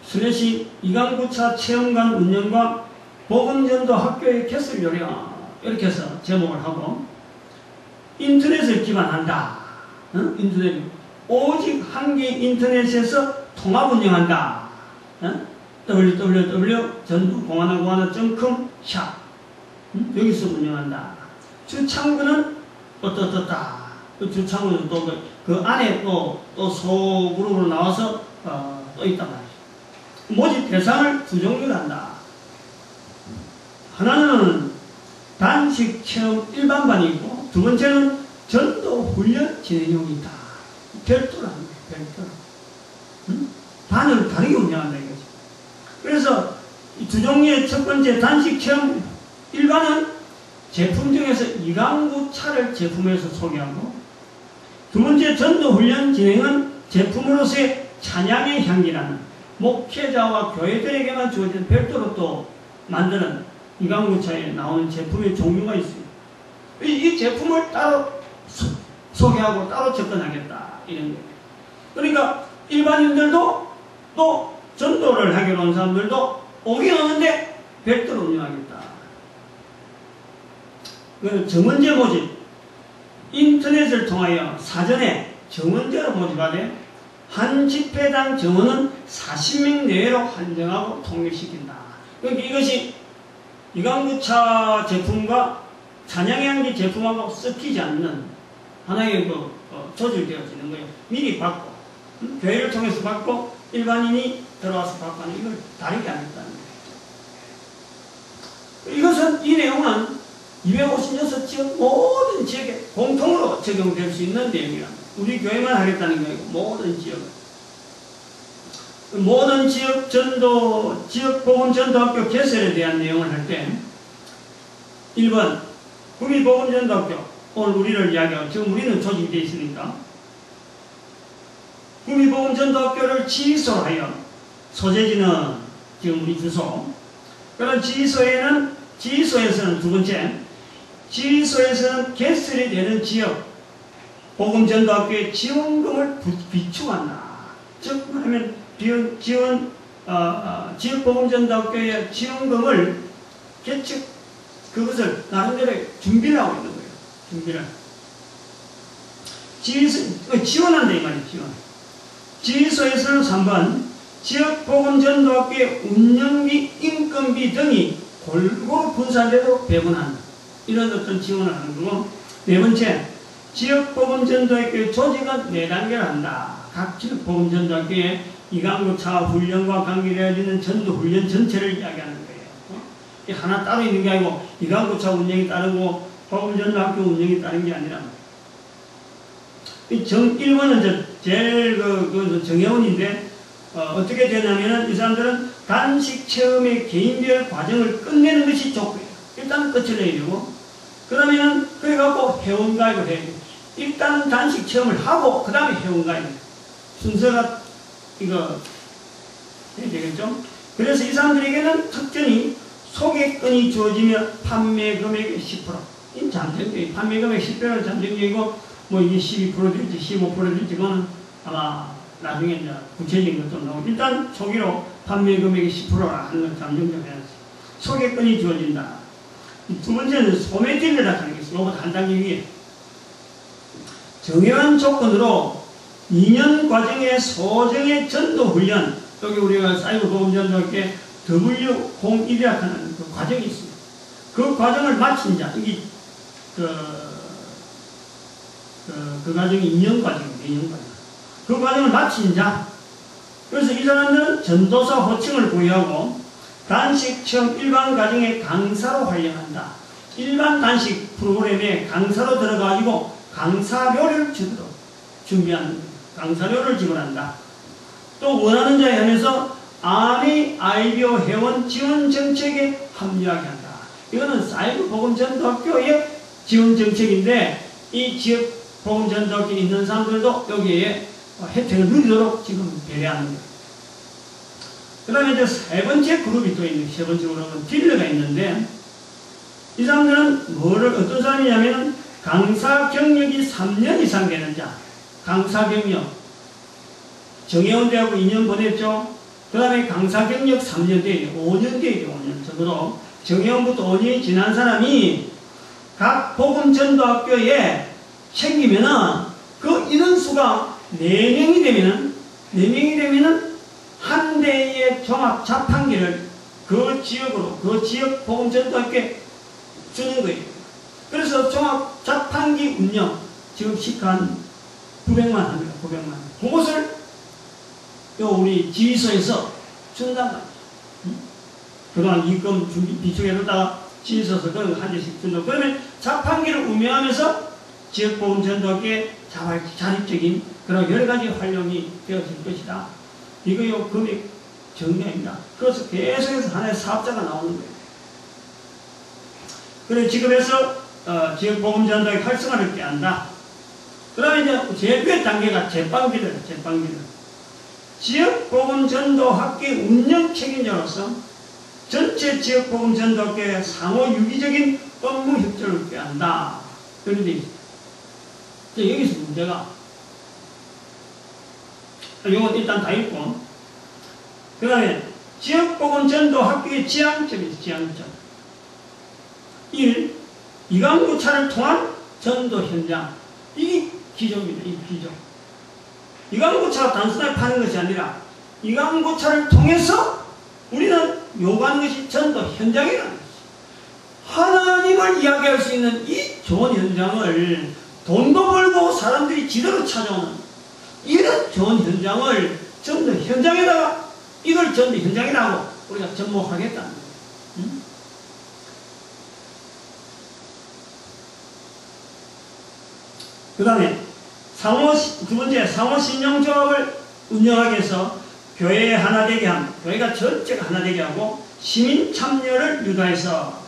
슬래시 이강구차 체험관 운영과 복음전도 학교의 개설 요령, 이렇게 해서 제목을 하고, 인터넷을 기반한다. 인터넷 오직 한 개의 인터넷에서 통합 운영한다. www.전도공하나공하나.com 샵 여기서 운영한다. 주창구는 어떻다. 그 주창구는 또 그 안에 또 소그룹으로 나와서 또 있단 말이죠. 모집 대상을 두 종류로 한다. 하나는 단식 체험 일반반이 있고, 두 번째는 전도 훈련 진행용이 있다. 별도로 하는 거예요. 별도로. 반을 다르게 운영한다 이거죠. 그래서 이 두 종류의 첫 번째 단식 체험 일반은 제품 중에서 이강구차를 제품에서 소개하고, 두 번째 전도 훈련 진행은 제품으로서의 찬양의 향기라는 목회자와 교회들에게만 주어진 별도로 또 만드는 이강구차에 나오는 제품의 종류가 있어요. 이 제품을 따로 소개하고 따로 접근하겠다 이런 거예요. 그러니까 일반인들도 또 전도를 하기로 온 사람들도 오긴 오는데 별도로 운영하겠다. 그 정원제 모집, 인터넷을 통하여 사전에 정원제로 모집하되 한 집회당 정원은 40명 내외로 한정하고 통일시킨다. 그러니까 이것이 이강구차 제품과 찬양향기 제품하고 섞이지 않는 하나의 조절되어지는 거예요. 미리 받고, 교회를 통해서 받고, 일반인이 들어와서 받고 하는 이걸 다르게 하겠다는 거예요. 이것은, 이 내용은 256지역 모든 지역에 공통으로 적용될 수 있는 내용이랍니다. 우리 교회만 하겠다는 게 아니고 모든 지역. 모든 지역 전도, 지역 복음 전도학교 개설에 대한 내용을 할 때 1번 구미 복음 전도학교, 오늘 우리를 이야기하고 지금 우리는 조직이 되어 있으니까 구미 복음 전도학교를 지소하여 소재지는 지금 우리 주소. 그런 지소에서는 두 번째, 지소에서는 개설이 되는 지역 복음 전도학교의 지원금을 비축한다. 즉 말하면 지역 복음 전도학교의 지원금을 그것을 나름대로 준비를 하고 있는 거예요. 준비를. 지원한다 이 말이에요. 지원. 지소에서는 3번 지역 복음 전도학교의 운영비, 인건비 등이 골고루 분산되도록 배분한다. 이런 어떤 지원을 하는 거고, 네 번째, 지역 복음 전도학교의 조직은 4단계를 한다. 각 지역 복음 전도학교의 이강구차 훈련과 관계되어지는 전도 훈련 전체를 이야기하는 거예요. 하나 따로 있는 게 아니고 이강구차 운영이 따르고 복음 전도학교 운영이 따른 게 아니라 이 1번은 제일 정혜원인데 어떻게 되냐면은 이 사람들은 단식 체험의 개인별 과정을 끝내는 것이 조건이에요. 일단 끝을 내야 되고, 그러면은 그래갖고 회원가입을 해야 돼요. 일단 단식 체험을 하고 그 다음에 회원가입. 순서가 이거 해야 되겠죠? 그래서 이 사람들에게는 특전이 소개권이 주어지며 판매 금액의 10%. 이 잠정적이 판매 금액 10%는 잠정적이고 뭐 이게 12% 될지 15% 될지 그거는 아마 나중에 이제 구체적인 것도 나오고, 일단 초기로 판매 금액의 10%라 하는 건 잠정적으로 해야지. 소개권이 주어진다. 두 번째는 소매질러라 하는 게 있어요. 이것보다 한 단계 위에. 정해한 조건으로 2년 과정의 소정의 전도훈련, 여기 우리가 사이버 보험전도학교에 W01이라고 하는 그 과정이 있습니다. 그 과정을 마친 자, 여기 그 과정이 2년 과정입니다. 2년 과정. 그 과정을 마친 자, 그래서 이 사람들은 전도사 호칭을 부여하고 단식 체험 일반 과정의 강사로 활용한다. 일반 단식 프로그램에 강사로 들어가지고 강사료를 주도록 준비하는 거예요. 강사료를 지불한다. 또 원하는 자에 한해서 아미 아이비오 회원 지원 정책에 합류하게 한다. 이거는 사이버 복음 전도학교의 지원 정책인데, 이 지역 복음 전도학교에 있는 사람들도 여기에 혜택을 누리도록 지금 배려하는 거예요. 그 다음에 이제 세 번째 그룹이 또 있는, 세 번째 그룹은 딜러가 있는데, 이 사람들은 어떤 사람이냐면 강사 경력이 3년 이상 되는 자. 강사 경력. 정혜원대하고 2년 보냈죠. 그 다음에 강사 경력 3년 돼야 돼. 5년 돼야 돼. 5년. 적어도 정혜원부터 5년이 지난 사람이 각 복음 전도학교에 챙기면은 그 인원수가 4명이 되면은 한 대의 종합 자판기를 그 지역으로, 그 지역 복음 전도학교에 주는 거예요. 그래서 종합 자판기 운영, 지금 시간 900만 합니다. 900만. 그것을 우리 지휘소에서 준단 말이죠. 그동안 입금 비축해뒀다가 지휘소에서 그걸 한 대씩 준다. 그러면 자판기를 운영하면서 지역 복음 전도학교에 자립적인 그런 여러 가지 활용이 되어질 것이다. 이거요, 금액 정량입니다. 그래서 계속해서 하나의 사업자가 나오는 거예요. 그래서 지금에서 지역 복음 전도의 활성화를 꾀한다. 그 다음에 이제 제9의 단계가 제빵기들. 지역 복음 전도 학교 운영 책임자로서 전체 지역 복음 전도 학교의 상호 유기적인 업무 협조를 꾀한다. 그런 데 있습니다. 여기서 문제가, 이건 일단 다 있고, 그 다음에 지역 복음 전도 학교의 지향점이 있어요. 지향점. 1. 이강구차를 통한 전도 현장. 이게 기조입니다. 이 기조. 이강구차가 단순하게 파는 것이 아니라 이강구차를 통해서 우리는 요구하는 것이 전도 현장이라는 것이. 하나님을 이야기할 수 있는 이 좋은 현장을 돈도 벌고 사람들이 지도로 찾아오는 이런 좋은 현장을 전도 현장에다가 이걸 전도 현장이라고 우리가 접목하겠다는 거예요. 그 다음에 두 번째, 상호신용조합을 운영하기 위해서 교회에 하나 되게 함, 교회가 전체가 하나 되게 하고 시민 참여를 유도해서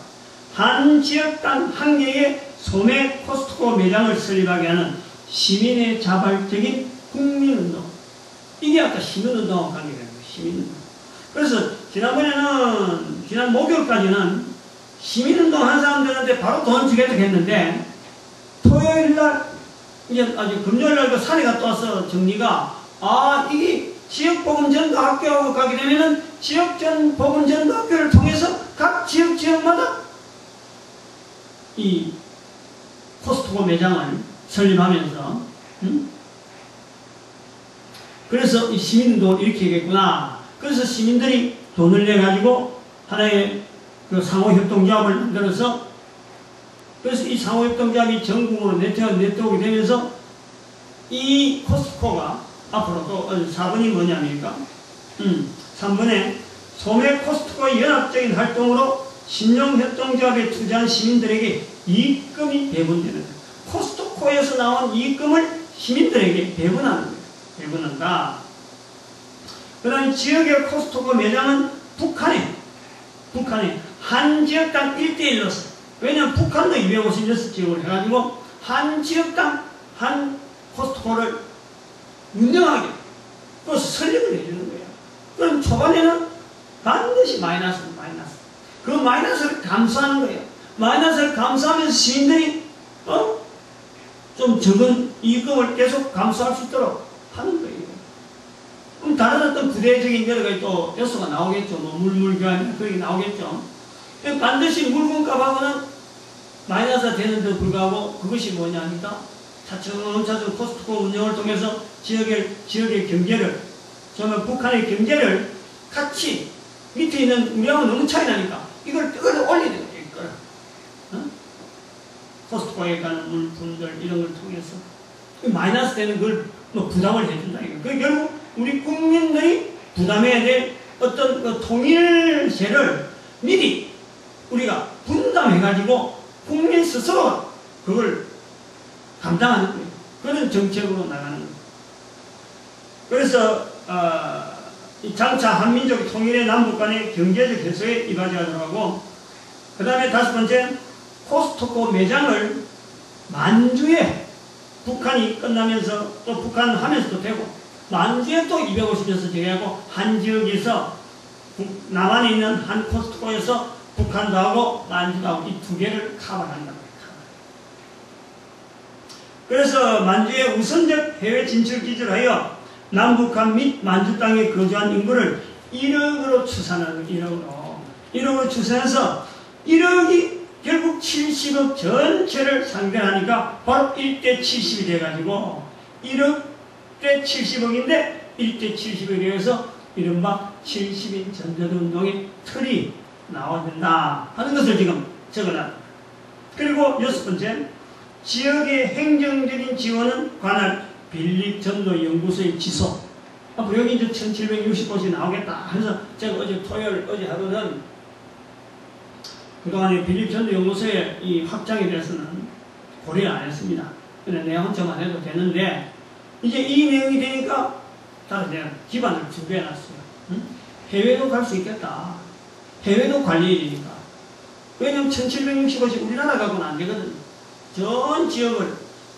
한 지역당 한 개의 소매 코스트코 매장을 설립하게 하는 시민의 자발적인 국민운동. 이게 아까 시민운동과 관계가 있는 거예요. 시민운동. 그래서 지난 목요일까지는 시민운동 한 사람들한테 바로 돈 주겠다고 했는데 토요일날 이제 아주 금요일날 그 산에 갔다 와서 정리가 이게 지역복음전도학교하고 가게 되면은 지역복음전도학교를 통해서 각 지역마다 이 코스트코 매장을 설립하면서 그래서 이 시민도 이렇게 하겠구나. 그래서 시민들이 돈을 내가지고 하나의 그 상호협동조합을 만들어서 그래서 이 상호협동조합이 전국으로 네트워크 되면서 이 코스트코가 앞으로 또 4번이 뭐냐니까 3번에 소매 코스트코의 연합적인 활동으로 신용협동조합에 투자한 시민들에게 이익금이 배분되는 거예요. 코스트코에서 나온 이익금을 시민들에게 배분하는 거예요. 배분한다. 그 다음에 지역의 코스트코 매장은 북한에 한 지역당 1대1로서 왜냐하면 북한도 256지역을 해가지고 한 지역당 한 코스트코를 운영하게 그래서 설립을 해주는 거예요. 그럼 초반에는 반드시 마이너스 그 마이너스를 감수하는 거예요. 마이너스를 감수하면서 시민들이 좀 적은 이익금을 계속 감수할 수 있도록 하는 거예요. 그럼 다른 어떤 부대적인 여러 가지 또 요소가 나오겠죠. 뭐 물교환 그런 게 나오겠죠. 반드시 물건값하고는 마이너스가 되는데도 불구하고 그것이 뭐냐니까 차츰차츰 코스트코 운영을 통해서 지역의 경제를 정말 북한의 경제를 같이 밑에 있는 우리하고 너무 차이 나니까 이걸 끌어올리는 거예요. 코스트코에 가는 물품들 이런 걸 통해서 마이너스 되는 걸 뭐 부담을 해준다. 그 결국 우리 국민들이 부담해야 될 어떤 그 통일세를 미리 우리가 분담해가지고 국민 스스로 그걸 감당하는 거예요. 그런 정책으로 나가는 거예요. 그래서 장차 한민족 통일의 남북 간의 경제적 해소에 이바지하도록 하고 그 다음에 5번째 코스트코 매장을 만주에 북한이 끝나면서 또 북한 하면서도 되고 만주에 또 250에서 제외하고 한 지역에서 남한에 있는 한 코스트코에서 북한도 하고 만주도 하고 이 두 개를 커버한다고 해요. 그래서 만주의 우선적 해외 진출 기지를 하여 남북한 및 만주 땅에 거주한 인구를 1억으로 추산하는 1억으로 추산해서 1억이 결국 70억 전체를 상대하니까 바로 1대 70이 돼가지고 1억 대 70억인데 1대 70에 대해서 이른바 70인 전자운동의 틀이 나와야 된다 하는 것을 지금 적어놨습니다. 그리고 6번째 지역의 행정적인 지원은 관할 빌립전도연구소의 지소. 앞으로 여기 이제 1760곳이 나오겠다. 그래서 제가 어제 하루는 그동안에 빌립전도연구소의 이 확장에 대해서는 고려를 안 했습니다. 그냥 내용 혼자만 해도 되는데, 이제 이 내용이 되니까 다른 내가 기반을 준비해 놨어요. 해외도 갈 수 있겠다. 해외도 관리일이니까. 왜냐면 1760곳이 우리나라 가고는 안 되거든요. 전 지역을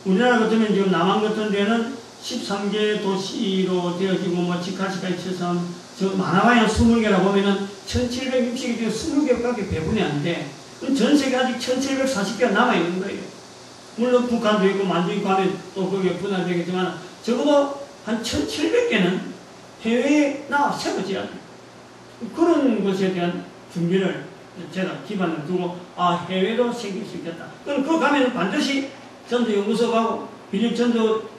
우리나라 같으면 지금 남한 같은 데는 13개 도시로 되어지고 뭐 직하시까지 쳐서 저 많아봐야 20개라 보면은 1760개 중에 20개밖에 배분이 안 돼. 그럼 전 세계 아직 1740개가 남아있는 거예요. 물론 북한도 있고 만주 있고 하면 또 거기에 분할되겠지만 적어도 한 1700개는 해외에 나와 세워져야 돼요. 그런 것에 대한 준비를 제가 기반을 두고 해외로 생길 수 있겠다. 그럼 그거 가면 반드시 전도연구소 가고 빌립전도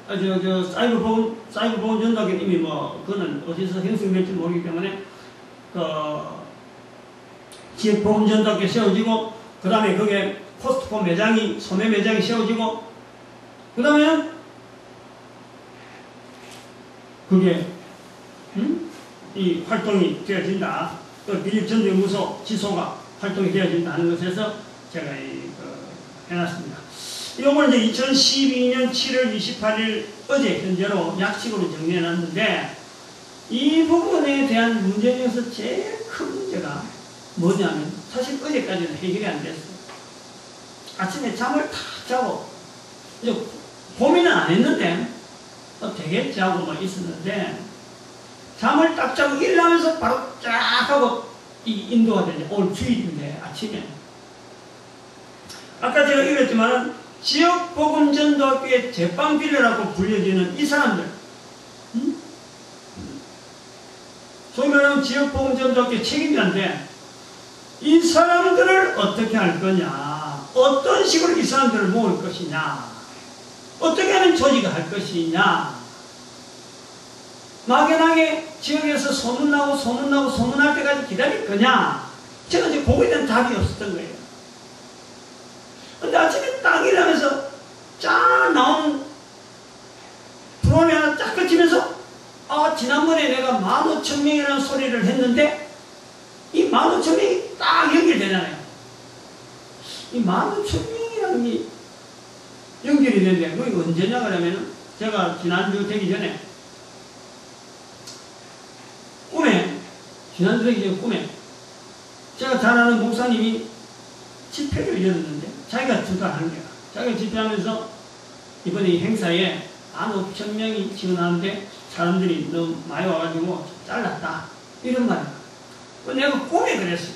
사이버 보건 전도학은 이미 뭐 그거는 어디서 형성될지 모르기 때문에 지역 복음전도학교 세워지고, 그 다음에 그게 코스트코 매장이, 소매 매장이 세워지고, 그 다음에는 그게 이 활동이 되어진다. 또 빌립전도연구소 지소가 활동이 되어진다는 것에서 제가 해놨습니다. 이걸 이제 2012년 7월 28일 어제 현재로 약식으로 정리해놨는데, 이 부분에 대한 문제 중에서 제일 큰 문제가 뭐냐면, 사실 어제까지는 해결이 안 됐어요. 아침에 잠을 탁 자고, 이제 고민은 안 했는데, 되겠지 하고 뭐 있었는데, 잠을 딱 자고 일어나면서 바로 쫙 하고 이 인도가 되죠. 오늘 주일인데, 아침에. 아까 제가 읽었지만, 지역복음전도학교의 제빵빌려라고 불려지는 이 사람들, 소위 말하면 지역복음전도학교 책임자인데, 이 사람들을 어떻게 할 거냐, 어떤 식으로 이 사람들을 모을 것이냐, 어떻게 하면 조직을 할 것이냐, 막연하게 지역에서 소문날 때까지 기다릴 거냐, 제가 이제 거기에 대한 답이 없었던 거예요. 근데 아침에 딱 일어나면서 쫙 나온 프로그램이 하나 쫙 꺼지면서, 지난번에 내가 15,000명이라는 소리를 했는데, 이 15,000명이 딱 연결되잖아요. 이 15,000명이라는 게 연결이 되는데, 그게 언제냐 그러면은, 제가 지난주 되기 전에, 지난주 되기 전에 꿈에, 제가 잘 아는 목사님이 집회를 열었는데, 자기가 주도하는 거야. 자기가 집회하면서, 이번에 이 행사에 15,000명이 지원하는데, 사람들이 너무 많이 와가지고 잘랐다. 이런 말이야. 내가 꿈에 그랬어.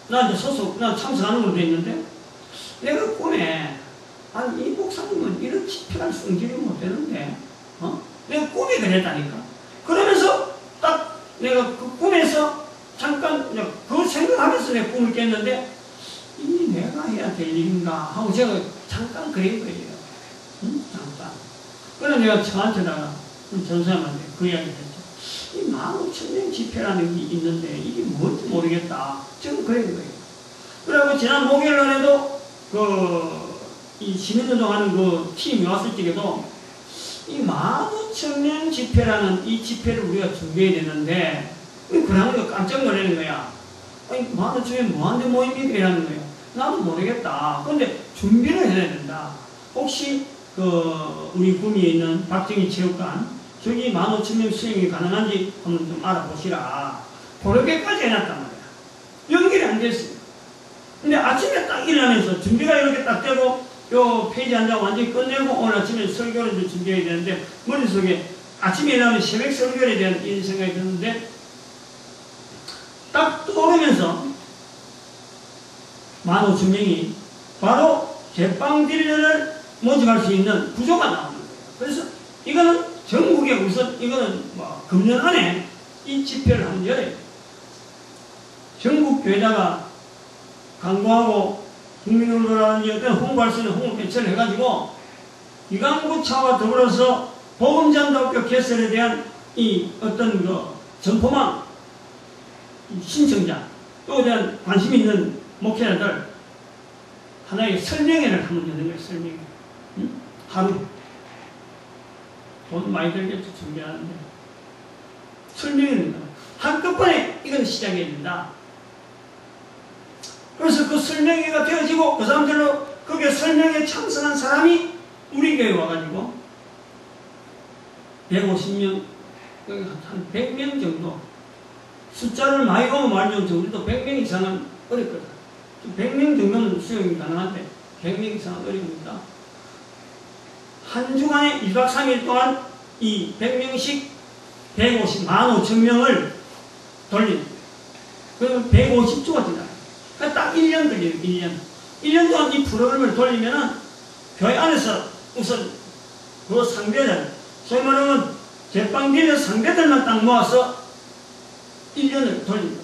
나 이제 나 참석하는 걸로 돼 있는데, 내가 꿈에, 이 목사님은 이런 집회할 성질이 못 되는데, 내가 꿈에 그랬다니까. 그러면서 딱 내가 그 꿈에서 잠깐, 그걸 생각하면서 내 꿈을 깼는데, 이 내가 해야 될 일인가 하고 제가 잠깐 그린 거예요. 잠깐. 그래서 내가 저한테다가 전사님한테 그 이야기를 했죠. 이 15,000명 집회라는 게 있는데 이게 뭔지 모르겠다. 저는 그런 거예요. 그리고 지난 목요일 날에도 이 시민운동하는 그 팀이 왔을 적에도 이 15,000명 집회라는 이 집회를 우리가 준비해야 되는데, 그러면 깜짝 놀라는 거야. 15,000명 뭐하는데 모입니까? 이라는 거예요. 나도 모르겠다. 그런데 준비를 해야 된다. 혹시 우리 구미에 있는 박정희 체육관, 저기 15,000명 수행이 가능한지 한번 좀 알아보시라. 그렇게까지 해놨단 말이야. 연결이 안 됐어요. 근데 아침에 딱 일어나면서 준비가 이렇게 딱 되고, 요 페이지 한 장 완전히 끝내고 오늘 아침에 설교를 좀 준비해야 되는데, 머릿속에 아침에 일어나면 새벽 설교에 대한 이 생각이 드는데, 딱 떠오르면서 15,000명이 바로 제빵 딜러를 모집할 수 있는 구조가 나오는 거예요. 그래서 이거는 전국에 우선, 이거는 금년 안에 이 집회를 한번 열어요. 전국 교회다가 강구하고 국민운동이라든지 어떤 홍보할 수 있는 홍보 개최를 해가지고, 이강구차와 더불어서 복음전도학교 개설에 대한 이 어떤 전포망, 신청자, 또 대한 관심 있는 목회자들, 하나의 설명회를 한번 여는 거예요, 설명회. 하루. 돈 많이 들겠죠, 준비하는데. 설명회는 한꺼번에 이건 시작해야 된다. 그래서 그 설명회가 되어지고, 그 사람들로 거기에 설명회에 참석한 사람이 우리 교회에 와가지고 150명, 한 100명 정도, 숫자를 많이 오면 말죠. 우리도 100명 이상은 어렵거든. 100명 정도는 수용이 가능한데 100명 이상은 어려웁니다. 한 주간에 1박 3일 동안 이 100명씩 15,000명을 돌리는, 그러면 150주가 지나요. 딱 1년 걸려요, 1년. 1년 동안 이 프로그램을 돌리면은 교회 안에서 우선 그 상대들, 소위 말하면 제빵 딜러 상대들만 딱 모아서 1년을 돌립니다.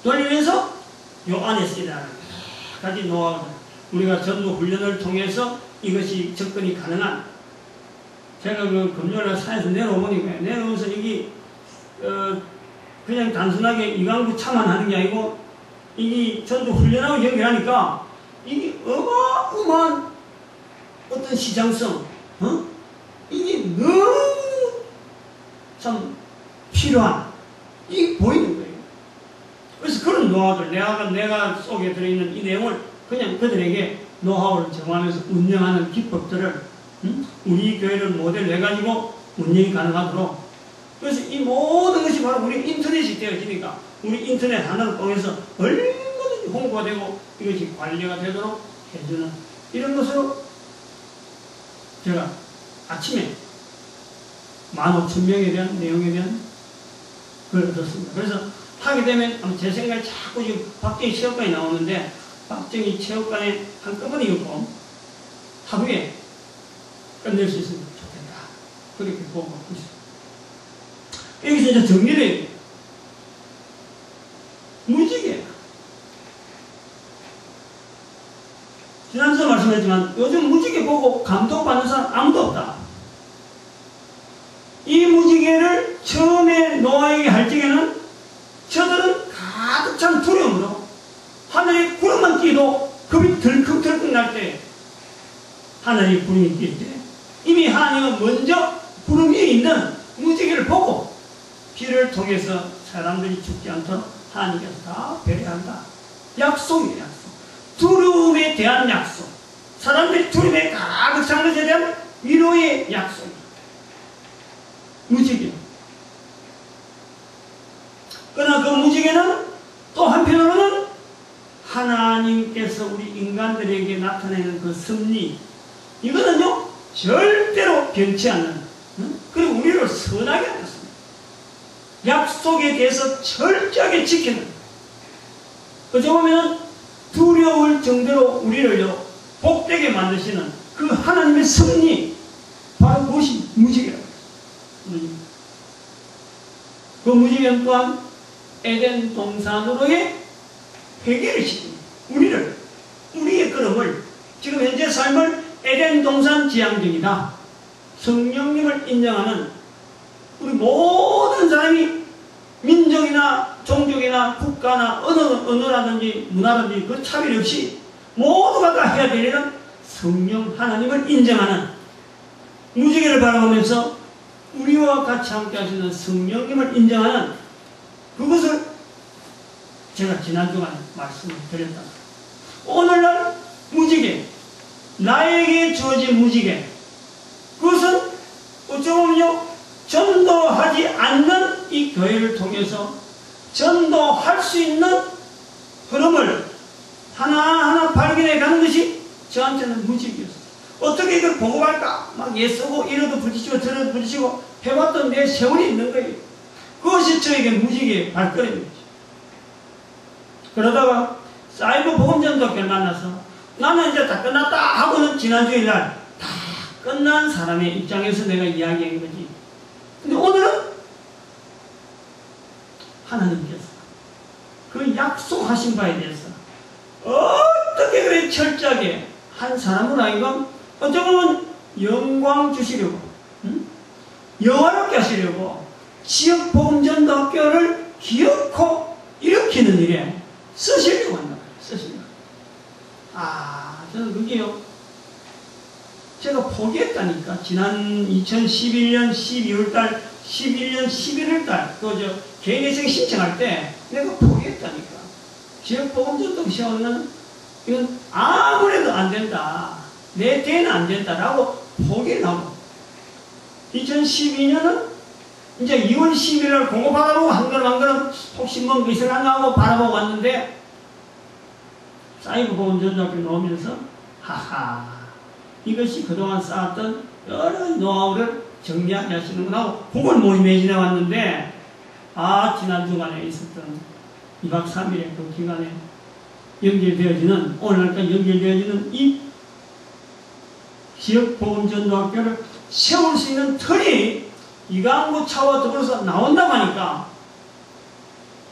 돌리면서 요 안에서 일하는 가지 노하우, 우리가 전부 훈련을 통해서 이것이 접근이 가능한, 제가 그 금요일날 산에서 내려오니까, 내려오면서 여기 그냥 단순하게 이강구 차만 하는 게 아니고 이게 전도 훈련하고 연결하니까 이게 어마어마한 어떤 시장성, 이게 너무 참 필요한 이게 보이는 거예요. 그래서 그런 노하우들 내가 속에 들어있는 이 내용을 그냥 그들에게 노하우를 정하면서 운영하는 기법들을 우리 교회를 모델로 해가지고 운영이 가능하도록, 그래서 이 모든 것이 바로 우리 인터넷이 되어지니까 우리 인터넷 하나를 통해서 얼마든지 홍보가 되고 이것이 관리가 되도록 해주는 이런 것으로 제가 아침에 15,000명에 대한 내용에 대한 걸 얻었습니다. 그래서 하게 되면 제 생각에 자꾸 지금 박정희 체육관이 나오는데 박정희 체육관에 한꺼번에 읽고 하루에 끝낼 수 있으면 좋겠다. 그렇게 보고 있습니다. 여기서 이제 정리를 무지개. 지난주에 말씀했지만 요즘 무지개 보고 감동받는 사람 아무도 없다. 이 무지개를 처음에 노아에게 할 적에는 저들은 가득 찬 두려움으로 하늘에 구름만 끼도 급이 덜컥덜컥 날 때, 하늘에 구름이 낄 때 이미 하나님은 먼저 구름 위에 있는 무지개를 보고 비를 통해서 사람들이 죽지 않도록 하나님께서 다 배려한다. 약속이에요. 약속. 두려움에 대한 약속. 사람들이 두려움에 가득 찬 것에 대한 위로의 약속. 무지개. 그러나 그 무지개는 또 한편으로는 하나님께서 우리 인간들에게 나타내는 그 섭리, 이거는요 절대로 변치 않는, 그리고 우리를 선하게 하셨습니다. 약속에 대해서 철저하게 지키는, 어찌 보면 두려울 정도로 우리를요 복되게 만드시는 그 하나님의 섭리, 바로 그것이 무지개라고 했습니다. 그 무지개는 또한 에덴 동산으로의 회개를 시킵니다. 우리의 걸음을, 지금 현재 삶을 에덴 동산 지향적이다. 성령님을 인정하는 우리 모든 사람이 민족이나 종족이나 국가나 언어라든지 문화라든지 그 차별 없이 모두가 다 해야 되는 성령 하나님을 인정하는, 무지개를 바라보면서 우리와 같이 함께 하시는 성령님을 인정하는 그것을 제가 지난주간에 말씀을 드렸다. 오늘날 무지개, 나에게 주어진 무지개, 그것은 어쩌면요 전도하지 않는 이 교회를 통해서 전도할 수 있는 흐름을 하나하나 발견해 가는 것이 저한테는 무지개였어요. 어떻게 이걸 보고할까? 막 애쓰고 이러도 부딪히고 저러도 부딪히고 해왔던 내 세월이 있는 거예요. 그것이 저에게 무지개의 발걸음이죠. 그러다가 사이버 보험전도학교를 만나서 나는 이제 다 끝났다 하고는 지난주일날 다 끝난 사람의 입장에서 내가 이야기한 거지. 근데 오늘은 하나님께서 그 약속하신 바에 대해서 어떻게 그래 철저하게 한 사람으로 하여금 어쩌면 영광 주시려고, 영화롭게 하시려고 지역 보험전도학교를 기어코 일으키는 일에 쓰시려고 한다. 쓰시려고. 저는 그게요, 제가 포기했다니까. 지난 2011년 12월달, 11년 11월달, 개인회생 신청할 때 내가 포기했다니까. 지역보험전도 시험은 이건 아무래도 안 된다. 내 때는 안 된다라고 포기를 하고, 2012년은 이제 2월 10일날 공고 받아보고 한 걸음 혹시 뭔 것을 하나 하고 바라보고 왔는데, 사이버 보험전도학교 나오면서 하하, 이것이 그동안 쌓았던 여러 노하우를 정리하게 하시는구나 하고 그걸 모임에 지내왔는데, 지난 주간에 있었던 2박 3일의 그 기간에 연결되어지는, 오늘날까지 연결되어지는 이 지역보험전도학교를 세울 수 있는 틀이 이강구 차와 더불어서 나온다고 하니까,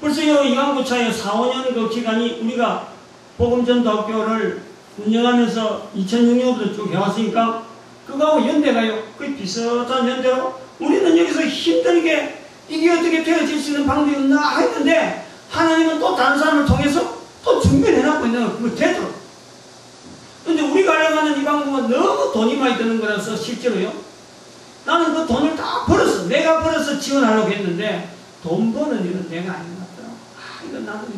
벌써 이강구 차의 4, 5년 그 기간이 우리가 보험전도학교를 운영하면서 2006년부터 쭉 해왔으니까 그거하고 연대가요, 거의 비슷한 연대로 우리는 여기서 힘들게 이게 어떻게 되어질 수 있는 방법이 없나 했는데 하나님은 또 다른 사람을 통해서 또 준비를 해놓고 있는 거예요. 그거 되도록. 근데 우리가 하려고 하는 이 방법은 너무 돈이 많이 드는 거라서 실제로요. 나는 그 돈을 다 벌었어. 내가 벌어서 지원하려고 했는데 돈 버는 일은 내가 아닌 것 같더라고. 이건 나도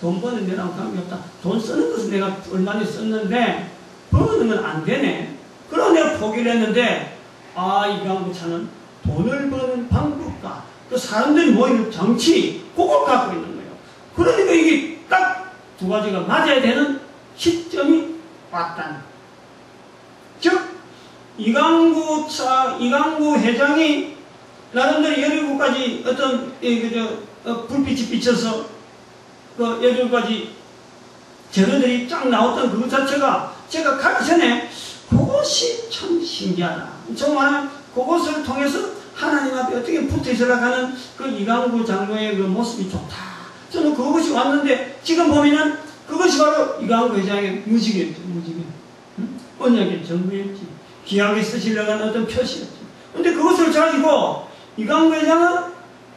돈 버는 데랑 관계없다. 돈 쓰는 것은 내가 얼마나 썼는데 버는 건 안 되네. 그러고 내가 포기를 했는데 이 강구차는 돈을 버는 방법과 그 사람들이 모이는 정치 그걸 갖고 있는 거예요. 그러니까 이게 딱 두 가지가 맞아야 되는 시점이 왔다는. 즉 이강구 회장이 나름대로 17가지 어떤 불빛이 비쳐서 그 17가지 재료들이 쫙 나왔던 그 자체가 제가 가기 전에 그것이 참 신기하다. 정말 그것을 통해서 하나님 앞에 어떻게 붙어 있으라가는 그 이강구 장로의 그 모습이 좋다. 저는 그것이 왔는데 지금 보면은 그것이 바로 이강구 회장의 무지개였죠. 무지개. 응? 언약의 전부였지. 귀하게 쓰시려고 하는 어떤 표시였지. 근데 그것을 가지고 이강구 회장은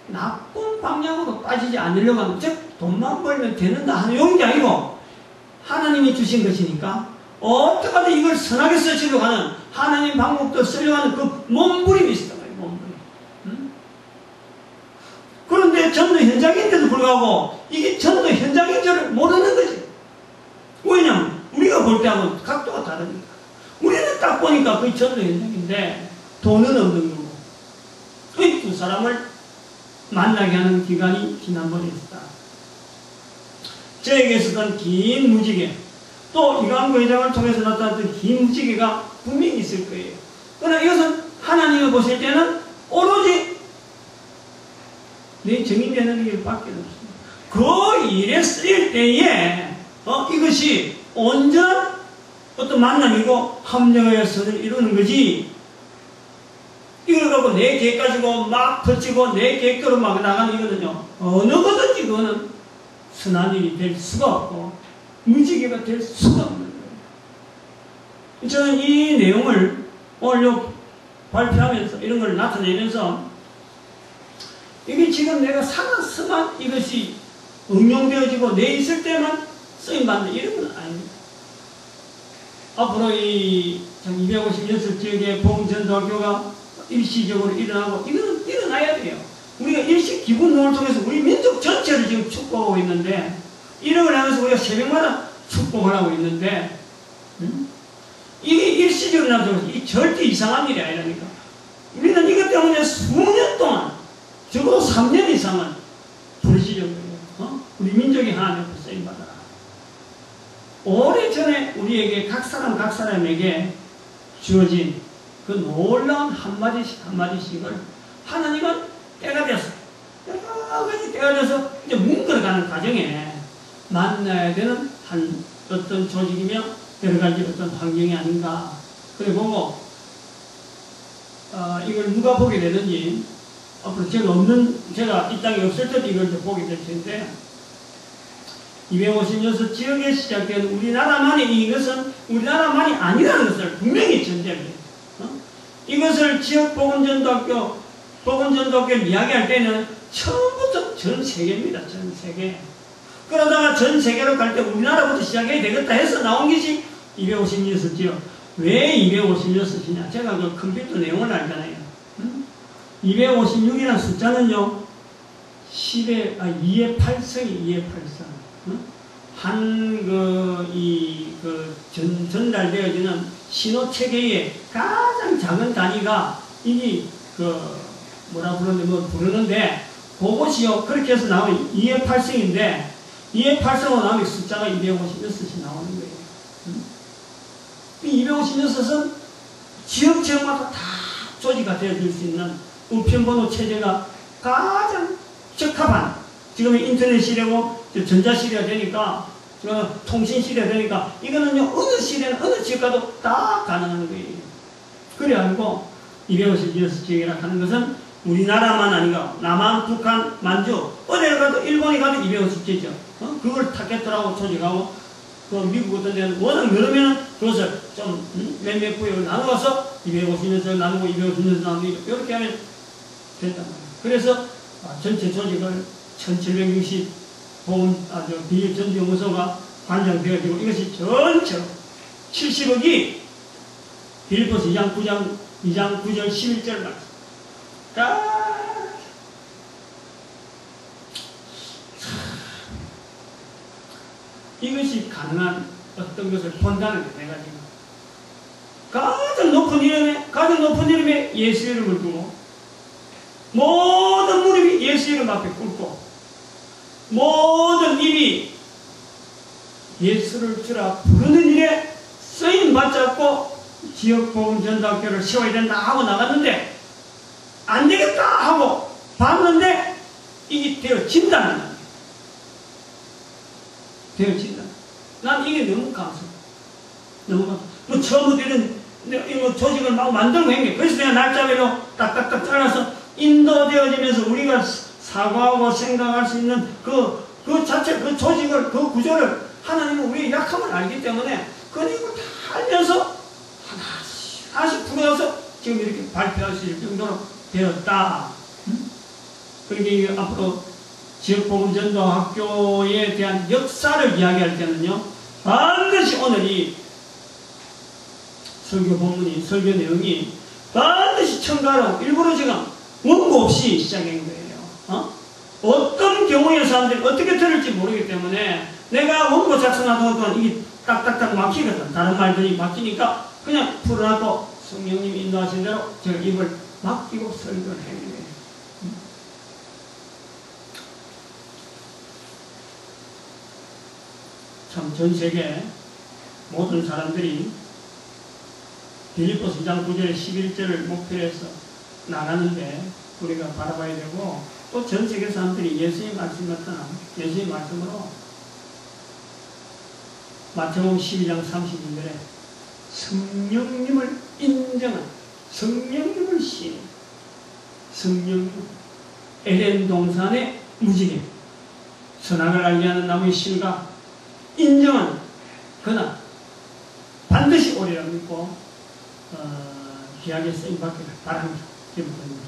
나쁜 방향으로 빠지지 않으려고 하는, 즉 돈만 벌면 되는다 하는 용기 아니고 하나님이 주신 것이니까 어떻게 하든 이걸 선하게 쓰시려고 하는 하나님 방법도 쓰려고 하는 그 몸부림이 있었던 거예요. 몸부림. 응? 그런데 전도 현장인데도 불구하고 이게 전도 현장인 줄을 모르는 거지. 왜냐면 우리가 볼 때하고는 각도가 다르니까. 우리는 딱 보니까 그게 전도 현장인데 돈은 없는 거고. 이 두 사람을 만나게 하는 기간이 지난번에 있었다. 저에게 있었던 긴 무지개, 또 이강구 회장을 통해서 나타났던 긴 무지개가 분명히 있을 거예요. 그러나 이것은 하나님을 보실 때는 오로지 내 정의되는 일밖에 없습니다. 그 일에 쓰일 때에 이것이 온전한 어떤 만남이고 합력의 선을 이루는 거지, 이걸 갖고 내 계획 가지고 막 펼치고 내 계획대로 막 나가는 이거는요, 어느 거든지 그거는 선한 일이 될 수가 없고 무지개가 될 수가 없는 거예요. 저는 이 내용을 오늘 발표하면서 이런 걸 나타내면서 이게 지금 내가 살았으면 이것이 응용되어지고 내 있을 때만 쓰임받는 이런 건 아닙니다. 앞으로 이 256지역의 봉전도학교가 일시적으로 일어나고 이거는 일어나야 돼요. 우리가 일시 기분노를 통해서 우리 민족 전체를 지금 축복하고 있는데, 이름을 하면서 우리가 새벽마다 축복을 하고 있는데, 이게 일시적으로 나도 이 절대 이상한 일이 아니라니까. 우리는 이것 때문에 수년 동안, 적어도 3년 이상은 불시적으로 우리 민족이 하나님께 쓰임받아라. 오래전에 우리에게 각 사람에게 주어진 그 놀라운 한마디씩을 하나님은 때가 돼서, 여러 가지 때가 돼서 이제 묶어가는 과정에 만나야 되는 한 어떤 조직이며 여러 가지 어떤 환경이 아닌가. 그래 보고, 이걸 누가 보게 되는지, 앞으로 제가 이 땅에 없을 때도 이걸 보게 될 텐데, 256지역에 시작된 우리나라만이, 이것은 우리나라만이 아니라는 것을 분명히 전제합니다. 이것을 지역 복음전도학교를 이야기할 때는 처음부터 전 세계입니다. 전 세계. 그러다가 전 세계로 갈 때 우리나라부터 시작해야 되겠다 해서 나온 것이 256지역. 왜 256이냐? 제가 그 컴퓨터 내용을 알잖아요. 256이라는 숫자는요, 2의 8성이 2의 8성. 전달되어지는 신호 체계의 가장 작은 단위가 이게 부르는데, 그것이요, 그렇게 해서 나오면 2의 8성인데, 2의 8성으로 나오면 숫자가 256이 나오는 거예요. 이 256은 지역마다 다 조직화 되어질 수 있는 우편번호 체제가 가장 적합한, 지금은 인터넷 시대고 전자시대가 되니까, 통신 시대가 되니까, 이거는요, 어느 시대는 어느 지역가도 다 가능한 거예요. 그래가지고 256지역이라 하는 것은 우리나라만 아니고 남한, 북한, 만주, 어디에 가도, 일본에 가도 256지역이죠. 그걸 타겟으로 조직하고, 미국 같은 데는 워낙 여러면은 그것을 좀 몇몇 구역을 나누어서 256을 나누고 256을 나누고 이렇게 하면 된단 말이에요. 그래서 전체 조직을 1760 비전지연구소가 관장되어지고 이것이 전체로 70억이 빌리포스 2장 9절 11절 말씀. 이것이 가능한 어떤 것을 본다는 게 내가 지금 가장 높은 이름에 예수 이름을 두고 모든 무릎이 예수 이름 앞에 꿇고 모든 입이 예수를 주라 부르는 일에 쓰임 받잡고 지역복음전도학교를 세워야 된다 하고 나갔는데 안 되겠다 하고 봤는데 이게 되어진다는 거예요. 되어진다. 난 이게 너무 감사해. 너무 감사해. 처음부터 이런 조직을 막 만들고 했네. 그래서 내가 날짜별로 딱딱딱 잘라서 인도되어지면서 우리가 사고하고 생각할 수 있는 그 자체, 그 조직을, 그 구조를 하나님은 우리의 약함을 알기 때문에 그 내용을 다 알면서 하나씩 풀어서 지금 이렇게 발표할 수 있을 정도로 되었다. 그러니까 앞으로 지역복음전도학교에 대한 역사를 이야기할 때는요, 반드시 오늘 이 설교 본문이, 설교 내용이 반드시 첨가로 일부러 지금 원고 없이 시작한 거예요. 어떤 경우에 사람들이 어떻게 들을지 모르기 때문에 내가 원고 작성하는 동안 이게 딱딱딱 막히거든. 다른 말들이 막히니까 그냥 풀어놨고 성령님이 인도하신 대로 제가 입을 맡기고 설교를 해야 돼요. 참 전 세계 모든 사람들이 빌립보서 2장 9절에 11절을 목표로 해서 나가는데 우리가 바라봐야 되고 또 전 세계 사람들이 예수의 말씀을 떠나 예수의 말씀으로 마태복음 12장 32절에 성령님을 인정한 성령님을 시인 성령님 에덴 동산의 무지개 선악을 알게 하는 나무의 실과 인정한 그날 반드시 오리라 믿고 귀하게 쓰임받기를 바랍니다. 기도드립니다.